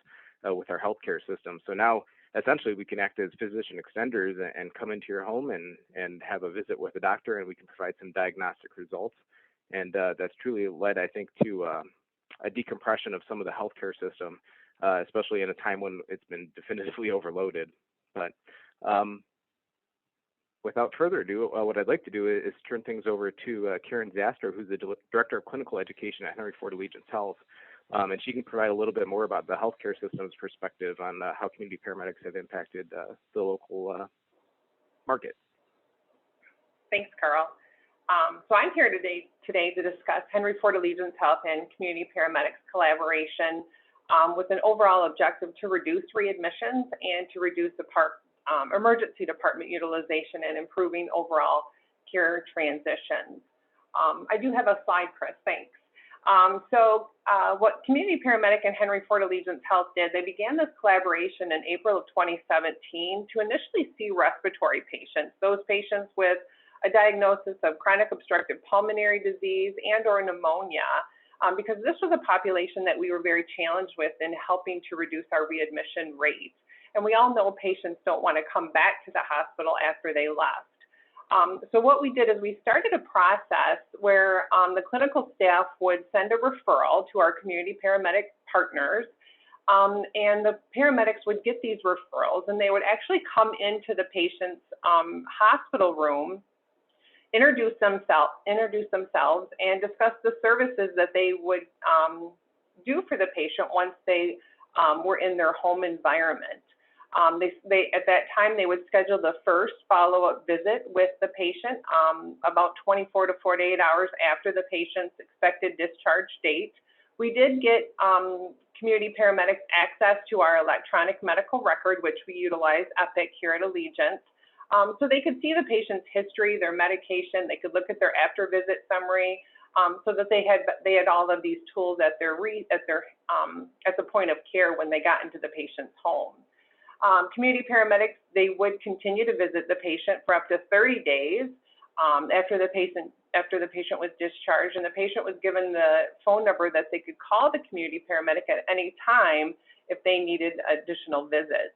with our healthcare system. So now, essentially, we can act as physician extenders and come into your home and have a visit with a doctor, and we can provide some diagnostic results. And that's truly led, I think, to a decompression of some of the healthcare system, especially in a time when it's been definitively overloaded. But without further ado, what I'd like to do is turn things over to Karen Zastor, who's the Director of Clinical Education at Henry Ford Allegiance Health. And she can provide a little bit more about the healthcare system's perspective on how community paramedics have impacted the local market. Thanks, Carl. So I'm here today to discuss Henry Ford Allegiance Health and community paramedics collaboration with an overall objective to reduce readmissions and to reduce emergency department utilization and improving overall care transitions. I do have a slide, Chris, thanks. What Community Paramedic and Henry Ford Allegiance Health did, they began this collaboration in April of 2017 to initially see respiratory patients, those patients with a diagnosis of chronic obstructive pulmonary disease and or pneumonia, because this was a population that we were very challenged with in helping to reduce our readmission rate. And we all know patients don't want to come back to the hospital after they left. So what we did is we started a process where the clinical staff would send a referral to our community paramedic partners, and the paramedics would get these referrals, and they would actually come into the patient's hospital room, introduce themselves, and discuss the services that they would do for the patient once they were in their home environment. At that time, they would schedule the first follow-up visit with the patient about 24 to 48 hours after the patient's expected discharge date. We did get community paramedics access to our electronic medical record, which we utilize Epic here at Allegiance. So they could see the patient's history, their medication, they could look at their after-visit summary, so that they had all of these tools at the point of care when they got into the patient's home. Community paramedics, they would continue to visit the patient for up to 30 days after the patient was discharged, and the patient was given the phone number that they could call the community paramedic at any time if they needed additional visits.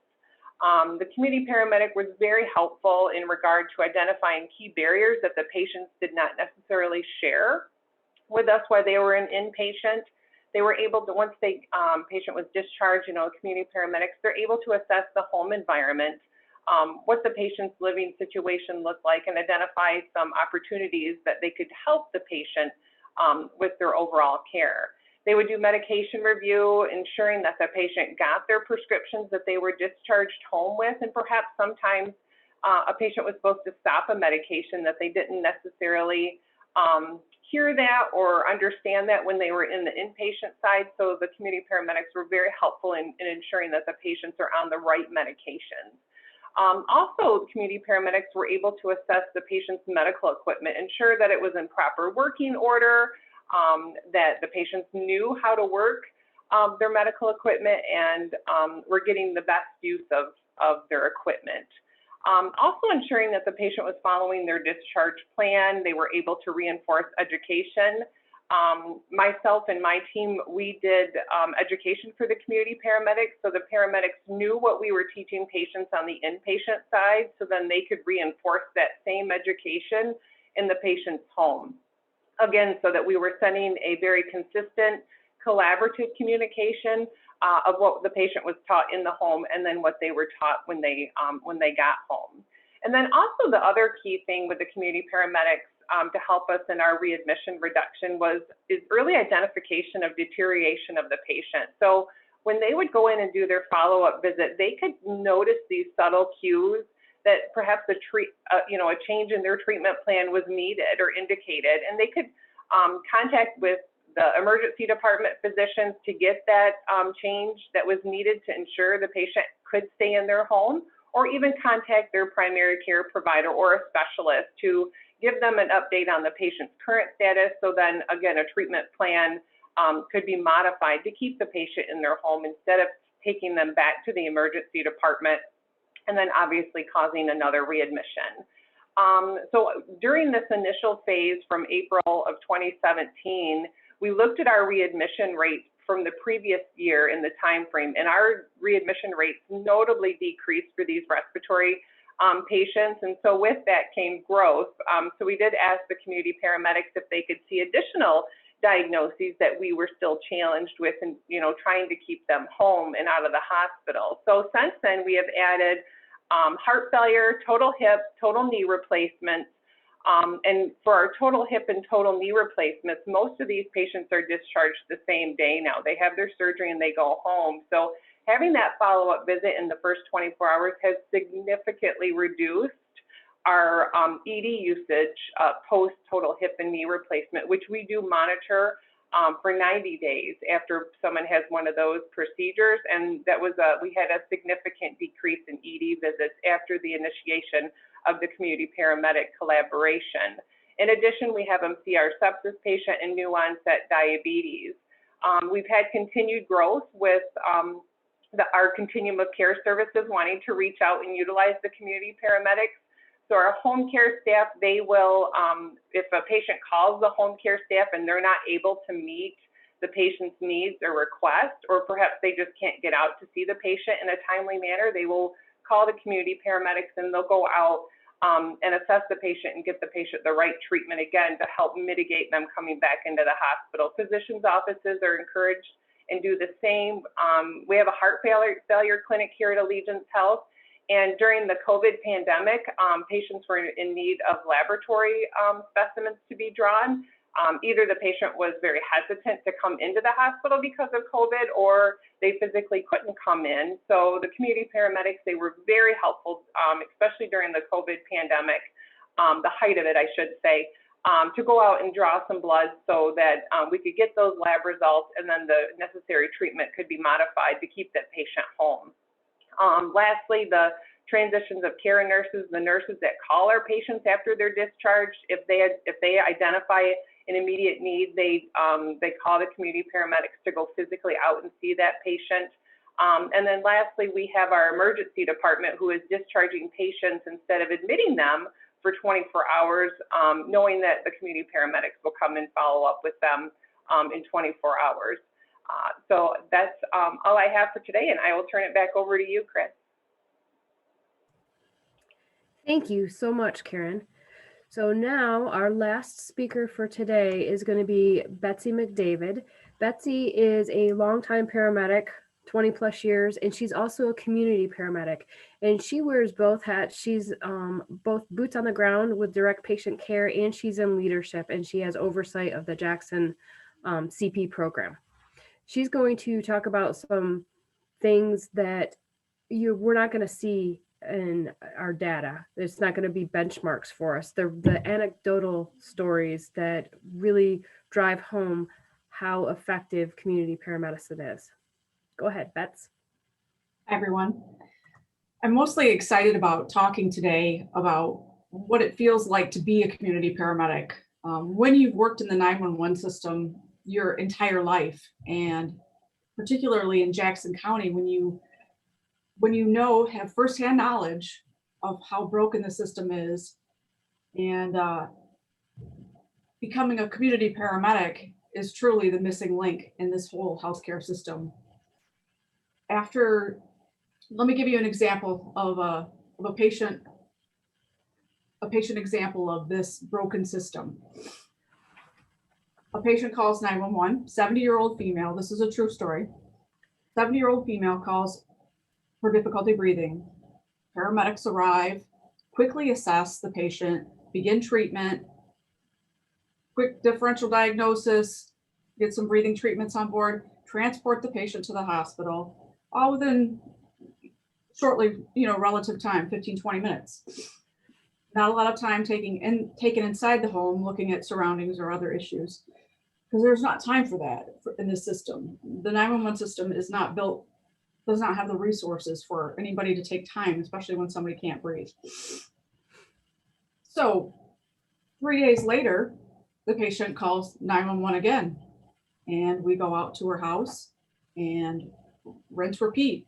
The community paramedic was very helpful in regard to identifying key barriers that the patients did not necessarily share with us while they were an inpatient. They were able to, once the patient was discharged, community paramedics, they're able to assess the home environment, what the patient's living situation looked like, and identify some opportunities that they could help the patient with their overall care. They would do medication review, ensuring that the patient got their prescriptions that they were discharged home with, and perhaps sometimes a patient was supposed to stop a medication that they didn't necessarily hear that or understand that when they were in the inpatient side. So the community paramedics were very helpful in ensuring that the patients are on the right medications. Also, community paramedics were able to assess the patient's medical equipment, ensure that it was in proper working order, that the patients knew how to work their medical equipment, and were getting the best use of their equipment. Also ensuring that the patient was following their discharge plan. They were able to reinforce education. Myself and my team, we did education for the community paramedics, so the paramedics knew what we were teaching patients on the inpatient side, so then they could reinforce that same education in the patient's home. Again, so that we were sending a very consistent, collaborative communication of what the patient was taught in the home, and then what they were taught when they got home. And then also the other key thing with the community paramedics to help us in our readmission reduction is early identification of deterioration of the patient. So when they would go in and do their follow-up visit, they could notice these subtle cues that perhaps a change in their treatment plan was needed or indicated, and they could contact with the emergency department physicians to get that change that was needed to ensure the patient could stay in their home, or even contact their primary care provider or a specialist to give them an update on the patient's current status. So then again, a treatment plan could be modified to keep the patient in their home instead of taking them back to the emergency department and then obviously causing another readmission. So during this initial phase from April of 2017, we looked at our readmission rates from the previous year in the time frame, and our readmission rates notably decreased for these respiratory patients. And so with that came growth. So we did ask the community paramedics if they could see additional diagnoses that we were still challenged with, and trying to keep them home and out of the hospital. So since then, we have added heart failure, total hip, total knee replacements. And for our total hip and total knee replacements, most of these patients are discharged the same day now. They have their surgery and they go home. So having that follow-up visit in the first 24 hours has significantly reduced our ED usage post total hip and knee replacement, which we do monitor for 90 days after someone has one of those procedures. And that was we had a significant decrease in ED visits after the initiation of the community paramedic collaboration. In addition, we have them see our sepsis patient and new onset diabetes. We've had continued growth with our continuum of care services wanting to reach out and utilize the community paramedics. So our home care staff, they will, if a patient calls the home care staff and they're not able to meet the patient's needs or request, or perhaps they just can't get out to see the patient in a timely manner, they will call the community paramedics and they'll go out and assess the patient and get the patient the right treatment, again, to help mitigate them coming back into the hospital. Physicians' offices are encouraged and do the same. We have a heart failure clinic here at Allegiance Health. And during the COVID pandemic, patients were in need of laboratory specimens to be drawn. Either the patient was very hesitant to come into the hospital because of COVID, or they physically couldn't come in. So the community paramedics, they were very helpful, especially during the COVID pandemic, the height of it, I should say, to go out and draw some blood so that we could get those lab results, and then the necessary treatment could be modified to keep that patient home. Lastly, the transitions of care nurses, the nurses that call our patients after they're discharged, if they identify an immediate need, they call the community paramedics to go physically out and see that patient. And then lastly, we have our emergency department who is discharging patients instead of admitting them for 24 hours, knowing that the community paramedics will come and follow up with them in 24 hours. So that's all I have for today, and I will turn it back over to you, Chris. Thank you so much, Karen. So now our last speaker for today is going to be Betsy Mcdavid. Betsy is a longtime paramedic 20 plus years, and she's also a community paramedic, and she wears both hats. She's both boots on the ground with direct patient care, and she's in leadership, and she has oversight of the Jackson CP program. She's going to talk about some things that we're not going to see in our data. It's not going to be benchmarks for us. The anecdotal stories that really drive home how effective community paramedicine is. Go ahead, Bets. Hi, everyone. I'm mostly excited about talking today about what it feels like to be a community paramedic. When you've worked in the 911 system your entire life, and particularly in Jackson County, when you have firsthand knowledge of how broken the system is, and becoming a community paramedic is truly the missing link in this whole healthcare system. Let me give you an example of a patient example of this broken system. A patient calls 911, 70-year-old female. This is a true story. 70-year-old female calls for difficulty breathing. Paramedics arrive, quickly assess the patient, begin treatment, quick differential diagnosis, get some breathing treatments on board, transport the patient to the hospital, all within shortly, relative time, 15, 20 minutes. Not a lot of time taken inside the home, looking at surroundings or other issues, because there's not time for that in this system. The 911 system is not built, does not have the resources for anybody to take time, especially when somebody can't breathe. So 3 days later, the patient calls 911 again, and we go out to her house and rinse, repeat.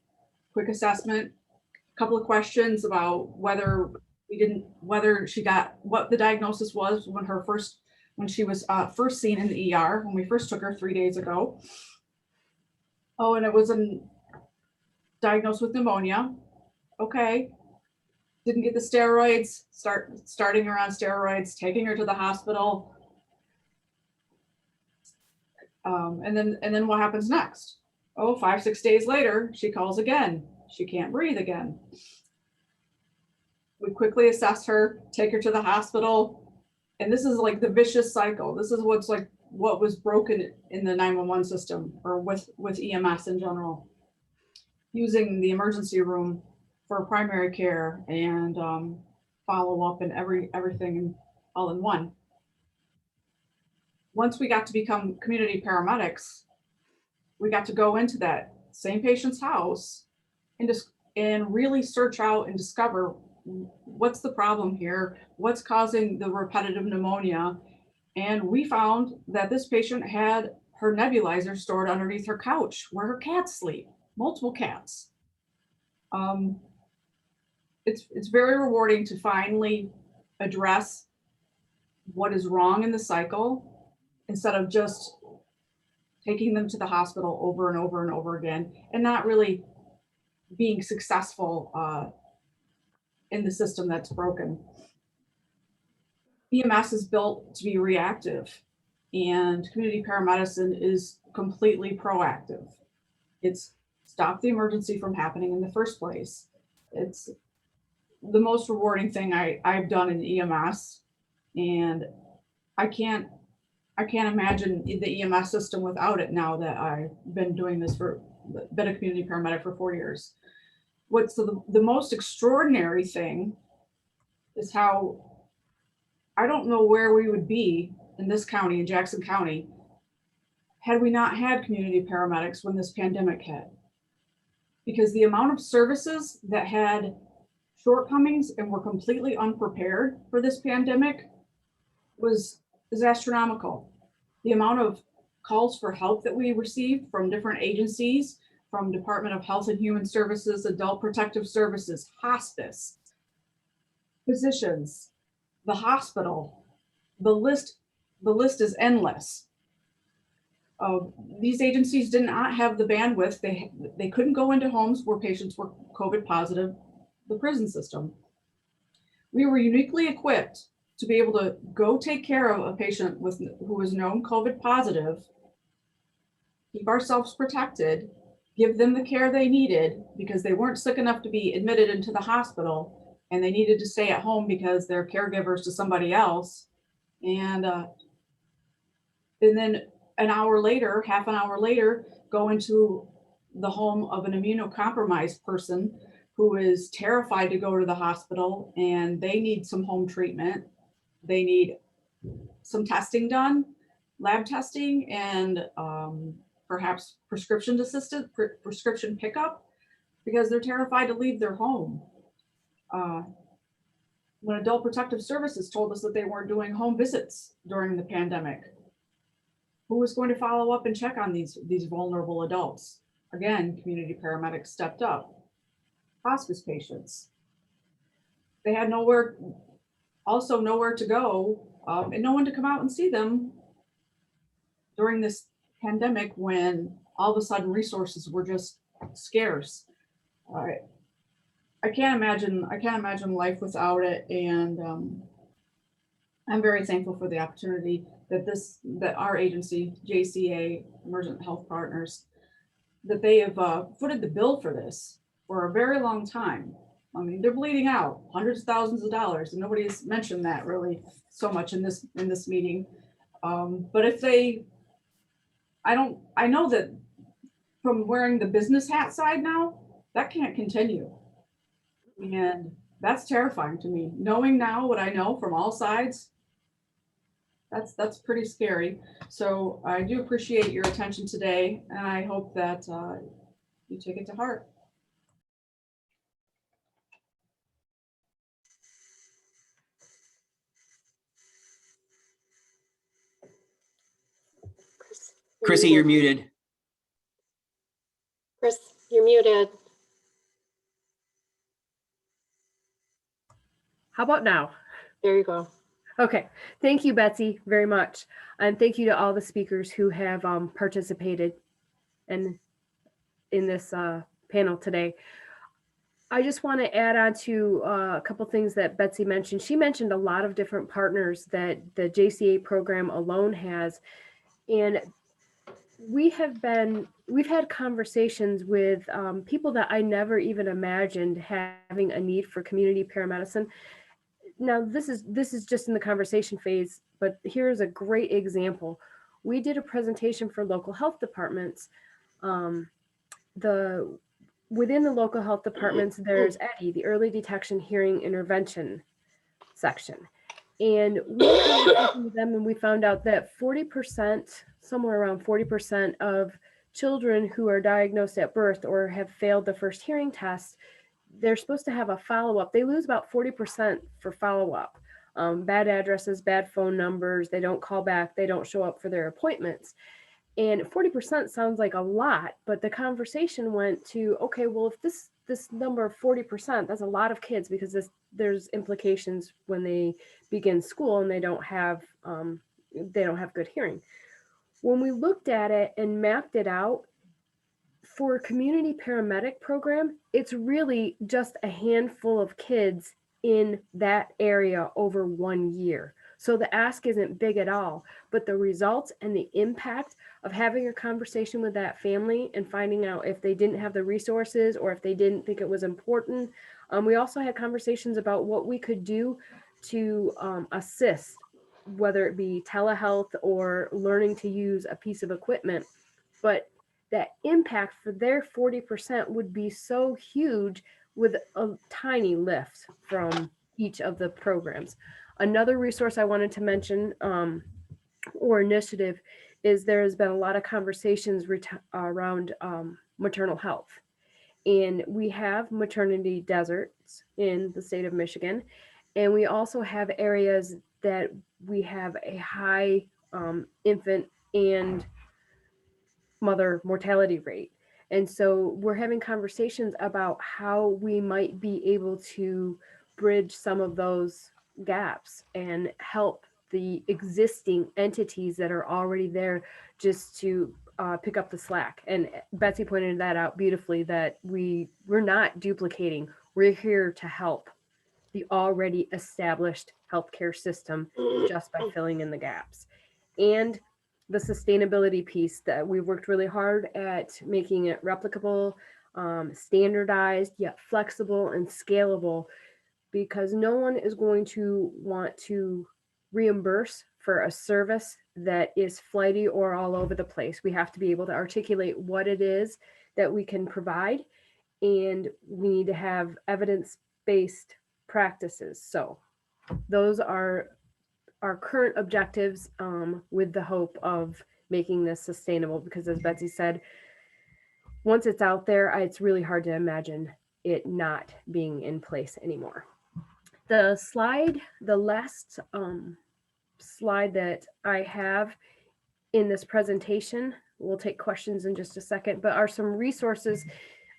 Quick assessment, a couple of questions about whether she got what the diagnosis was when she was first seen in the ER, when we first took her 3 days ago. Oh, and it was diagnosed with pneumonia. Okay. Didn't get the steroids, starting her on steroids, taking her to the hospital. And then what happens next? Oh, 5-6 days later, she calls again. She can't breathe again. We quickly assess her, take her to the hospital. And this is like the vicious cycle. This is what was broken in the 911 system, or with EMS in general. Using the emergency room for primary care and follow up and everything all in one. Once we got to become community paramedics, we got to go into that same patient's house and really search out and discover what's the problem here, what's causing the repetitive pneumonia. And we found that this patient had her nebulizer stored underneath her couch where her cats sleep, multiple cats. It's very rewarding to finally address what is wrong in the cycle, instead of just taking them to the hospital over and over and over again, and not really being successful in the system that's broken. EMS is built to be reactive, and community paramedicine is completely proactive. It's stop the emergency from happening in the first place. It's the most rewarding thing I've done in EMS, and I can't imagine the EMS system without it now that I've been doing this been a community paramedic for 4 years. What's the most extraordinary thing is how I don't know where we would be in this county, in Jackson County, had we not had community paramedics when this pandemic hit. Because the amount of services that had shortcomings and were completely unprepared for this pandemic is astronomical. The amount of calls for help that we received from different agencies, from Department of Health and Human Services, Adult Protective Services, hospice, physicians, the hospital, the list is endless. These agencies did not have the bandwidth. They couldn't go into homes where patients were COVID positive, the prison system. We were uniquely equipped to be able to go take care of a patient who was known COVID positive, keep ourselves protected, give them the care they needed because they weren't sick enough to be admitted into the hospital and they needed to stay at home because they're caregivers to somebody else. And then an hour later, half an hour later, go into the home of an immunocompromised person who is terrified to go to the hospital and they need some home treatment. They need some testing done, lab testing, and perhaps prescription pickup because they're terrified to leave their home. When Adult Protective Services told us that they weren't doing home visits during the pandemic, who was going to follow up and check on these vulnerable adults? Again, community paramedics stepped up. Hospice patients. They had nowhere to go and no one to come out and see them during this pandemic when all of a sudden resources were just scarce. I can't imagine life without it, and I'm very thankful for the opportunity that our agency, JCA, Emergent Health Partners, that they have footed the bill for this for a very long time. I mean, they're bleeding out hundreds of thousands of dollars, and nobody has mentioned that really so much in this meeting. But if I know that from wearing the business hat side now, that can't continue. And that's terrifying to me. Knowing now what I know from all sides, that's pretty scary. So I do appreciate your attention today, and I hope that you take it to heart. Chrissy, you're muted. Chris, you're muted. How about now? There you go. Okay, thank you, Betsy, very much. And thank you to all the speakers who have participated in this panel today. I just want to add on to a couple things that Betsy mentioned. She mentioned a lot of different partners that the JCA program alone has. And we've had conversations with people that I never even imagined having a need for community paramedicine. Now, this is just in the conversation phase, but here's a great example. We did a presentation for local health departments. Within the local health departments, there's EDI, the Early Detection Hearing Intervention section. And we were talking with them and we found out that 40%, somewhere around 40% of children who are diagnosed at birth or have failed the first hearing test, they're supposed to have a follow-up. They lose about 40% for follow-up. Bad addresses, bad phone numbers, they don't call back, they don't show up for their appointments. And 40% sounds like a lot, but the conversation went to, okay, well, if this number of 40%, that's a lot of kids because there's implications when they begin school and they don't have good hearing. When we looked at it and mapped it out, for a community paramedic program, it's really just a handful of kids in that area over 1 year. So the ask isn't big at all, but the results and the impact of having a conversation with that family and finding out if they didn't have the resources or if they didn't think it was important. We also had conversations about what we could do to assist, whether it be telehealth or learning to use a piece of equipment. But that impact for their 40% would be so huge with a tiny lift from each of the programs. Another resource I wanted to mention or initiative is there has been a lot of conversations around maternal health. And we have maternity deserts in the state of Michigan. And we also have areas that we have a high infant and mother mortality rate. And so we're having conversations about how we might be able to bridge some of those gaps and help the existing entities that are already there just to pick up the slack. And Betsy pointed that out beautifully, that we're not duplicating. We're here to help the already established healthcare system just by filling in the gaps. And the sustainability piece that we've worked really hard at making it replicable, standardized, yet flexible and scalable, because no one is going to want to reimburse for a service that is flighty or all over the place. We have to be able to articulate what it is that we can provide, and we need to have evidence-based practices. So those are our current objectives, with the hope of making this sustainable, because as Betsy said, once it's out there, it's really hard to imagine it not being in place anymore. The last slide that I have in this presentation, we'll take questions in just a second, but are some resources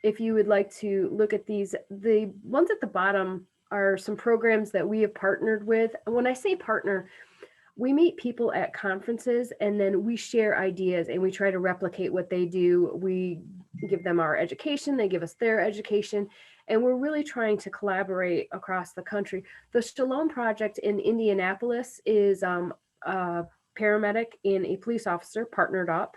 if you would like to look at these. The ones at the bottom are some programs that we have partnered with. When I say partner, we meet people at conferences and then we share ideas and we try to replicate what they do. We give them our education, they give us their education, and we're really trying to collaborate across the country. The Shalom Project in Indianapolis is a paramedic and a police officer partnered up.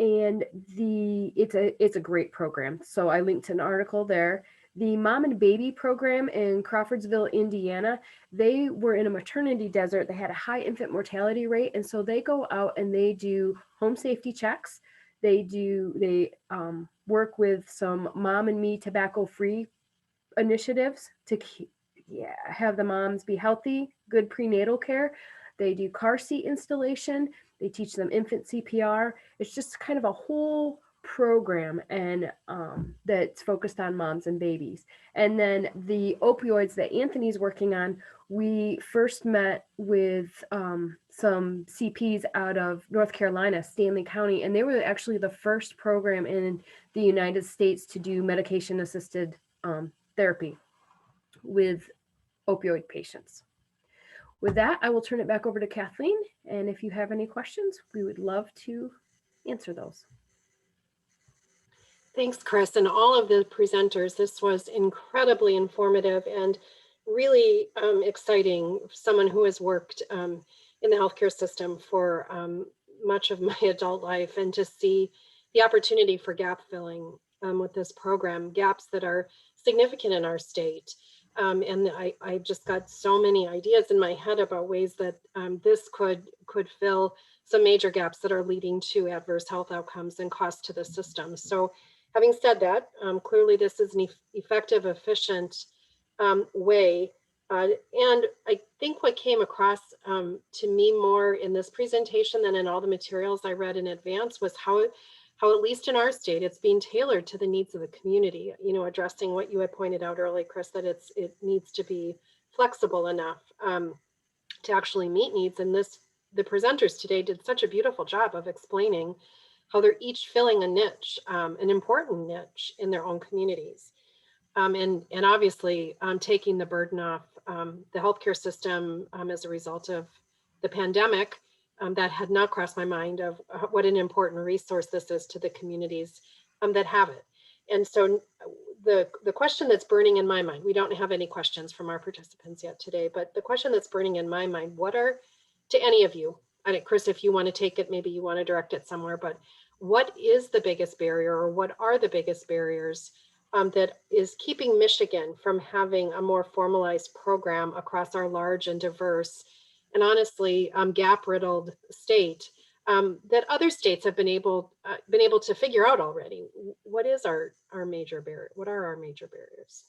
And it's a great program. So I linked an article there. The Mom and Baby program in Crawfordsville, Indiana, they were in a maternity desert. They had a high infant mortality rate. And so they go out and they do home safety checks. They work with some Mom and Me tobacco-free initiatives to have the moms be healthy, good prenatal care. They do car seat installation. They teach them infant CPR. It's just kind of a whole program, and that's focused on moms and babies. And then the opioids that Anthony's working on, we first met with some CPs out of North Carolina, Stanley County, and they were actually the first program in the United States to do medication-assisted therapy with opioid patients. With that, I will turn it back over to Kathleen, and if you have any questions, we would love to answer those. Thanks, Chris, and all of the presenters. This was incredibly informative and really exciting. Someone who has worked in the healthcare system for much of my adult life, and to see the opportunity for gap filling with this program, gaps that are significant in our state. And I just got so many ideas in my head about ways that this could fill some major gaps that are leading to adverse health outcomes and cost to the system. So having said that, clearly this is an effective, efficient way. And I think what came across to me more in this presentation than in all the materials I read in advance was how at least in our state, it's being tailored to the needs of the community, addressing what you had pointed out earlier, Chris, that it needs to be flexible enough to actually meet needs. And the presenters today did such a beautiful job of explaining how they're each filling a niche, an important niche in their own communities. And obviously taking the burden off the healthcare system as a result of the pandemic. That had not crossed my mind of what an important resource this is to the communities that have it. And so the question that's burning in my mind, we don't have any questions from our participants yet today, but the question that's burning in my mind, what are, to any of you, and Chris, if you want to take it, maybe you want to direct it somewhere, but what is the biggest barrier, or what are the biggest barriers that is keeping Michigan from having a more formalized program across our large and diverse and honestly gap-riddled state that other states have been able to figure out already? What is our major barrier? What are our major barriers?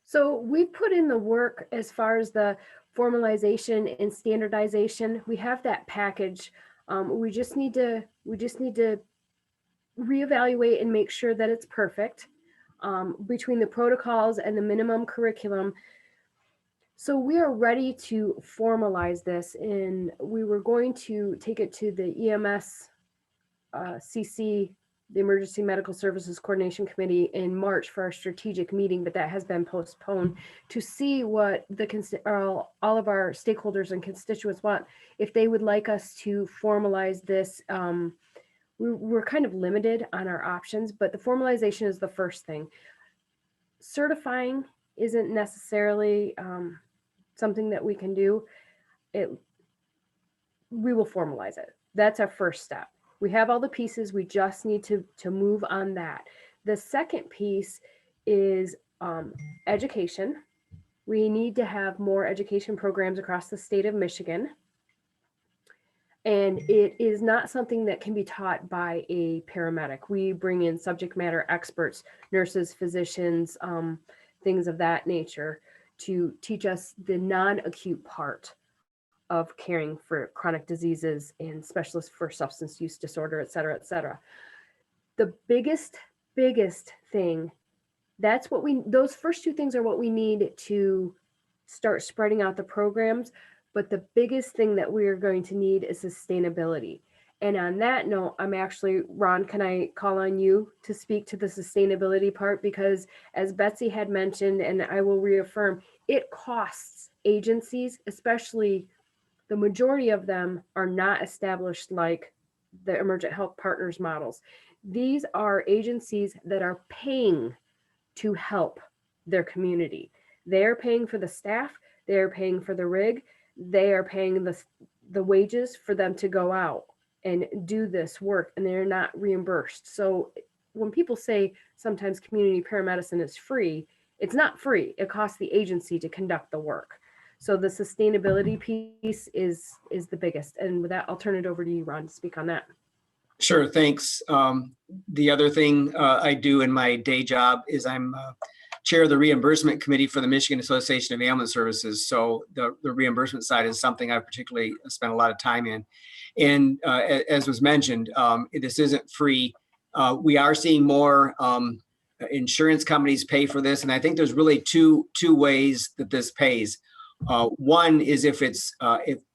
So we put in the work as far as the formalization and standardization. We have that package. We just need to reevaluate and make sure that it's perfect between the protocols and the minimum curriculum. So we are ready to formalize this, and we were going to take it to the EMS CC, the Emergency Medical Services Coordination Committee, in March for our strategic meeting, but that has been postponed to see what all of our stakeholders and constituents want. If they would like us to formalize this, we're kind of limited on our options, but the formalization is the first thing. Certifying isn't necessarily something that we can do. We will formalize it. That's our first step. We have all the pieces. We just need to move on that. The second piece is education. We need to have more education programs across the state of Michigan. And it is not something that can be taught by a paramedic. We bring in subject matter experts, nurses, physicians, things of that nature to teach us the non-acute part of caring for chronic diseases and specialists for substance use disorder, et cetera, et cetera. The biggest thing, those first two things are what we need to start spreading out the programs. But the biggest thing that we are going to need is sustainability. And on that note, Ron, can I call on you to speak to the sustainability part? Because as Betsy had mentioned, and I will reaffirm, it costs agencies, especially the majority of them are not established like the emergent health partners models. These are agencies that are paying to help their community. They're paying for the staff, they're paying for the rig, they are paying the wages for them to go out and do this work, and they're not reimbursed. So when people say sometimes community paramedicine is free, it's not free. It costs the agency to conduct the work. So the sustainability piece is the biggest. And with that, I'll turn it over to you, Ron, to speak on that. Sure, thanks. The other thing I do in my day job is I'm chair of the reimbursement committee for the Michigan Association of Ambulance Services. So the reimbursement side is something I particularly spent a lot of time in. And as was mentioned, this isn't free. We are seeing more insurance companies pay for this. And I think there's really two ways that this pays. One is if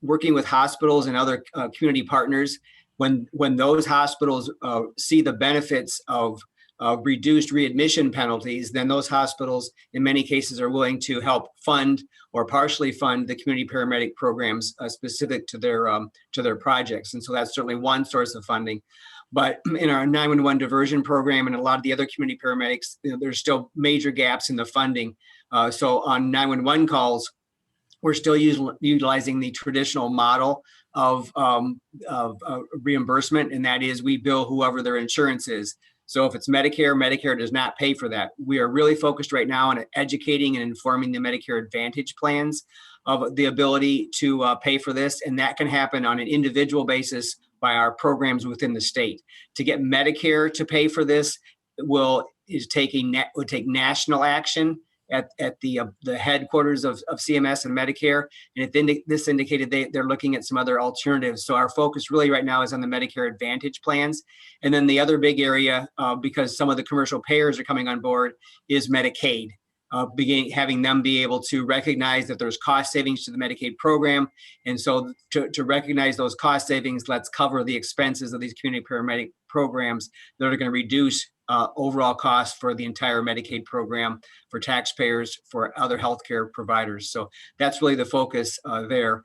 working with hospitals and other community partners, when those hospitals see the benefits of reduced readmission penalties, then those hospitals in many cases are willing to help fund or partially fund the community paramedic programs specific to their projects. And so that's certainly one source of funding. But in our 911 diversion program and a lot of the other community paramedics, there's still major gaps in the funding. So on 911 calls, we're still utilizing the traditional model of reimbursement, and that is we bill whoever their insurance is. So if it's Medicare, Medicare does not pay for that. We are really focused right now on educating and informing the Medicare Advantage plans of the ability to pay for this, and that can happen on an individual basis by our programs within the state. To get Medicare to pay for this would take national action at the headquarters of CMS and Medicare, and this indicated they're looking at some other alternatives. So our focus really right now is on the Medicare Advantage plans. And then the other big area, because some of the commercial payers are coming on board, is Medicaid. Having them be able to recognize that there's cost savings to the Medicaid program. And so to recognize those cost savings, let's cover the expenses of these community paramedic programs that are going to reduce overall costs for the entire Medicaid program, for taxpayers, for other healthcare providers. So that's really the focus there.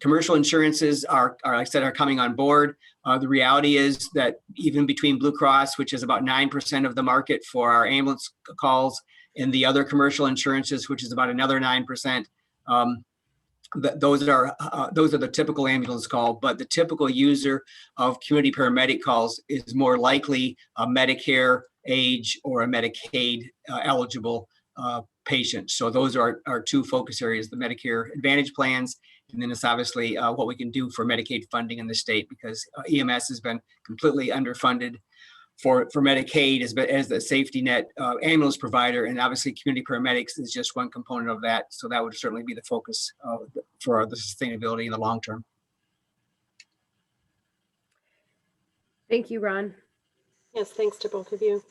Commercial insurances are, like I said, are coming on board. The reality is that even between Blue Cross, which is about 9% of the market for our ambulance calls, and the other commercial insurances, which is about another 9%, those are the typical ambulance call, but the typical user of community paramedic calls is more likely a Medicare age or a Medicaid eligible patient. So those are our two focus areas, the Medicare Advantage plans, and then it's obviously what we can do for Medicaid funding in the state, because EMS has been completely underfunded for Medicaid as the safety net ambulance provider, and obviously community paramedics is just one component of that. So that would certainly be the focus for the sustainability in the long term. Thank you, Ron. Yes, thanks to both of you.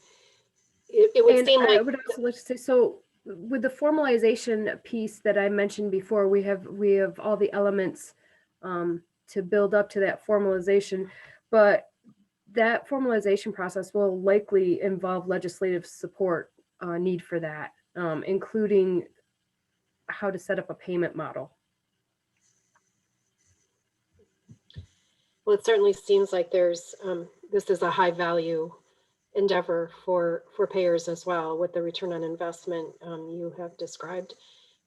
It would seem like— I would also like to say, so with the formalization piece that I mentioned before, we have all the elements to build up to that formalization, but that formalization process will likely involve legislative support need for that, including how to set up a payment model. Well, it certainly seems like there's this is a high value endeavor for payers as well, with the return on investment you have described.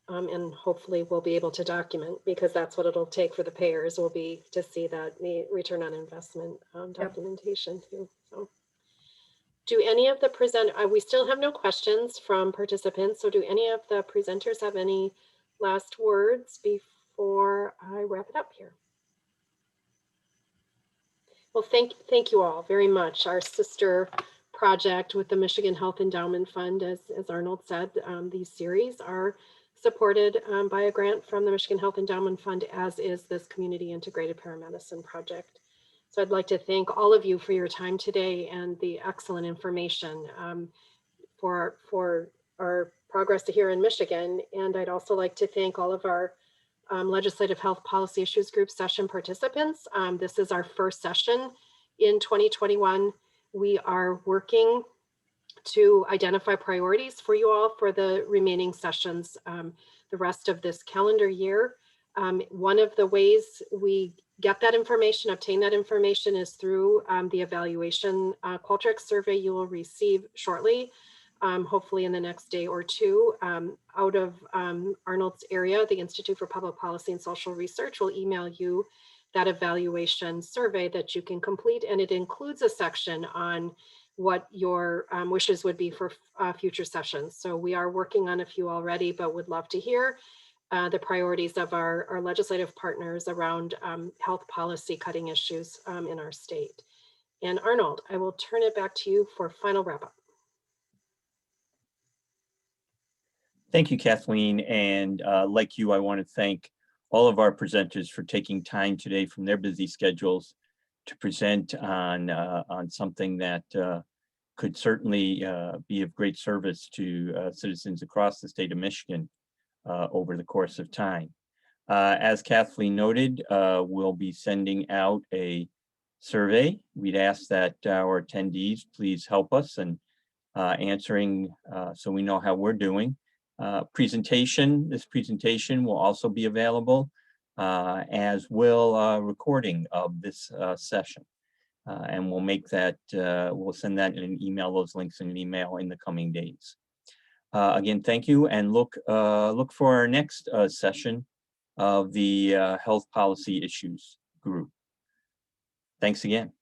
And hopefully we'll be able to document, because that's what it'll take for the payers, will be to see that the return on investment documentation too. So, do any of the we still have no questions from participants, so do any of the presenters have any last words before I wrap it up here? Well, thank you all very much. Our sister project with the Michigan Health Endowment Fund, as Arnold said, these series are supported by a grant from the Michigan Health Endowment Fund, as is this Community Integrated Paramedicine project. So I'd like to thank all of you for your time today and the excellent information for our progress here in Michigan. And I'd also like to thank all of our Legislative Health Policy Issues Group session participants. This is our first session in 2021. We are working to identify priorities for you all for the remaining sessions the rest of this calendar year. One of the ways we get that information, obtain that information, is through the evaluation Qualtrics survey you will receive shortly, hopefully in the next day or two. Out of Arnold's area, the Institute for Public Policy and Social Research will email you that evaluation survey that you can complete, and it includes a section on what your wishes would be for future sessions. So we are working on a few already, but would love to hear the priorities of our legislative partners around health policy cutting issues in our state. And Arnold, I will turn it back to you for final wrap up. Thank you, Kathleen. And like you, I want to thank all of our presenters for taking time today from their busy schedules to present on something that could certainly be of great service to citizens across the state of Michigan over the course of time. As Kathleen noted, we'll be sending out a survey. We'd ask that our attendees please help us in answering so we know how we're doing. This presentation will also be available, as will a recording of this session. And we'll make that, we'll send that in an email, those links in an email in the coming days. Again, thank you, and look for our next session of the Health Policy Issues Group. Thanks again.